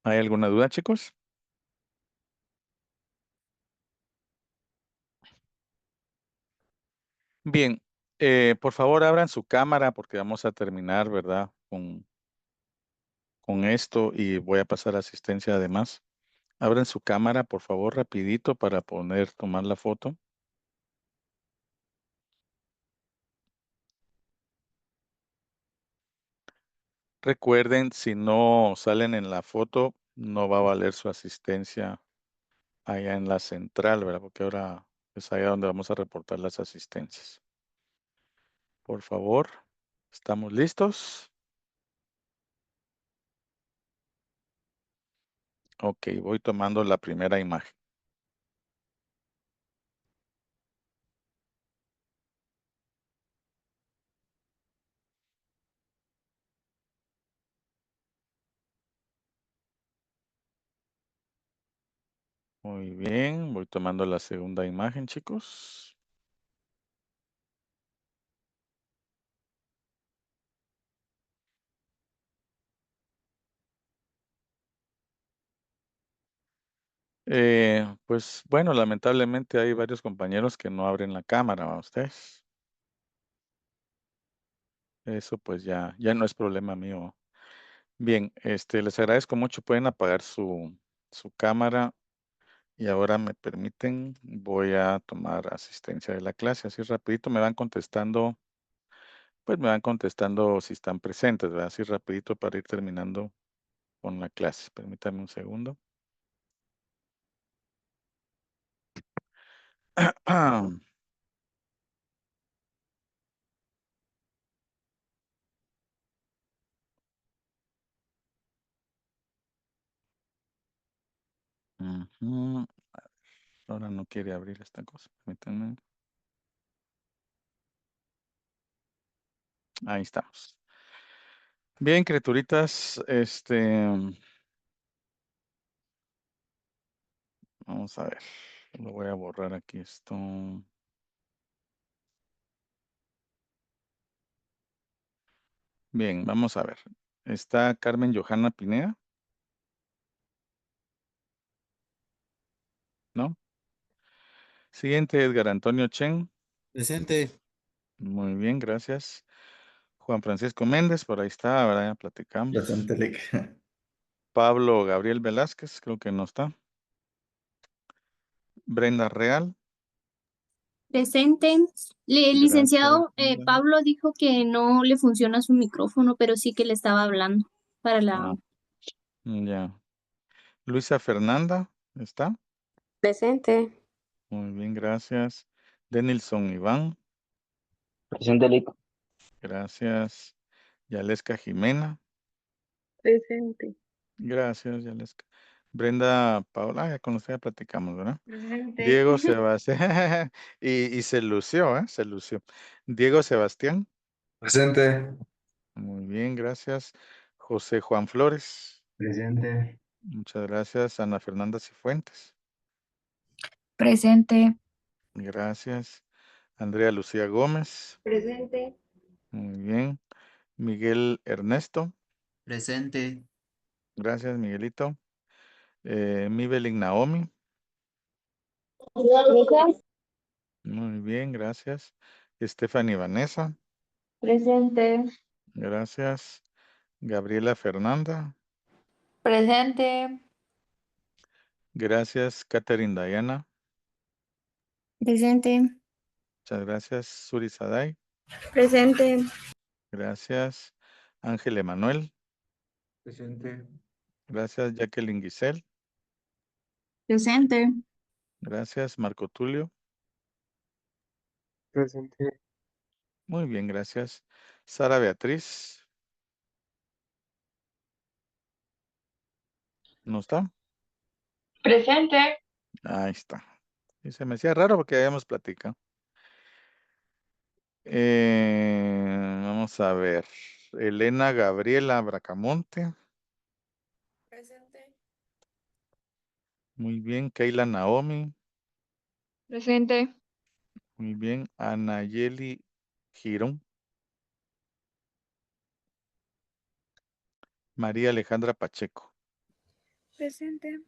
¿Hay alguna duda, chicos? Bien, por favor abran su cámara porque vamos a terminar, ¿verdad? Con esto y voy a pasar asistencia además. Abran su cámara, por favor, rapidito para poder tomar la foto. Recuerden, si no salen en la foto, no va a valer su asistencia allá en la central, ¿verdad? Porque ahora es allá donde vamos a reportar las asistencias. Por favor, ¿estamos listos? Ok, voy tomando la primera imagen. Muy bien, voy tomando la segunda imagen, chicos. Pues bueno, lamentablemente hay varios compañeros que no abren la cámara, ¿va ustedes? Eso pues ya no es problema mío. Bien, les agradezco mucho. Pueden apagar su su cámara y ahora me permiten, voy a tomar asistencia de la clase. Así rapidito me van contestando, pues me van contestando si están presentes, ¿verdad? Así rapidito para ir terminando con la clase. Permítame un segundo. Ujú. Ahora no quiere abrir esta cosa. Permítanme. Ahí estamos. Bien, criaturitas, vamos a ver. Lo voy a borrar aquí esto. Bien, vamos a ver. Está Carmen Johanna Pineda, ¿no? Siguiente, Edgar Antonio Chen. Presente. Muy bien, gracias. Juan Francisco Méndez, por ahí está, ahora ya platicamos. Presente, Lick. Pablo Gabriel Velázquez, creo que no está. Brenda Real. Presente. El licenciado Brenda. Pablo dijo que no le funciona su micrófono, pero sí que le estaba hablando para la... Ah, ya. Luisa Fernanda, ¿está? Presente. Muy bien, gracias. Denilson Iván, Presente, Lick. gracias. Yaleska Jimena, Presente. gracias, Yaleska. Brenda Paola, ya con usted ya platicamos, ¿verdad? Presente. Diego Sebastián, y se lució, ¿eh? Se lució. Diego Sebastián, Presente. muy bien, gracias. José Juan Flores, Presente. muchas gracias. Ana Fernanda Cifuentes, Presente. gracias. Andrea Lucía Gómez, Presente. muy bien. Miguel Ernesto, Presente. gracias, Miguelito. Mibelin Naomi, muy bien, gracias. Stephanie Vanessa, Presente. gracias. Gabriela Fernanda, Presente. gracias. Catherine Diana, Presente. muchas gracias. Suri Saday, Presente. gracias. Ángel Emanuel, Presente. gracias. Jacqueline Giselle, Presente. gracias. Marco Tulio, Presente. muy bien, gracias. Sara Beatriz, ¿no está? Presente. Ahí está. Y se me hacía raro porque habíamos platicado. Vamos a ver. Elena Gabriela Bracamonte. Presente. Muy bien. Keila Naomi. Presente. Muy bien. Anayeli Girón. María Alejandra Pacheco. Presente.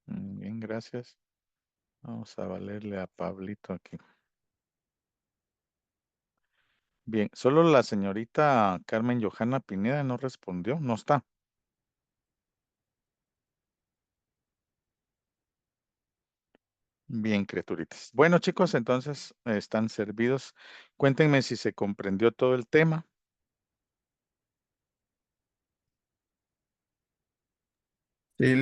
Muy bien, gracias. Vamos a valerle a Pablito aquí. Bien, solo la señorita Carmen Johanna Pineda no respondió, no está. Bien, criaturitas. Bueno, chicos, entonces están servidos. Cuéntenme si se comprendió todo el tema. Sí,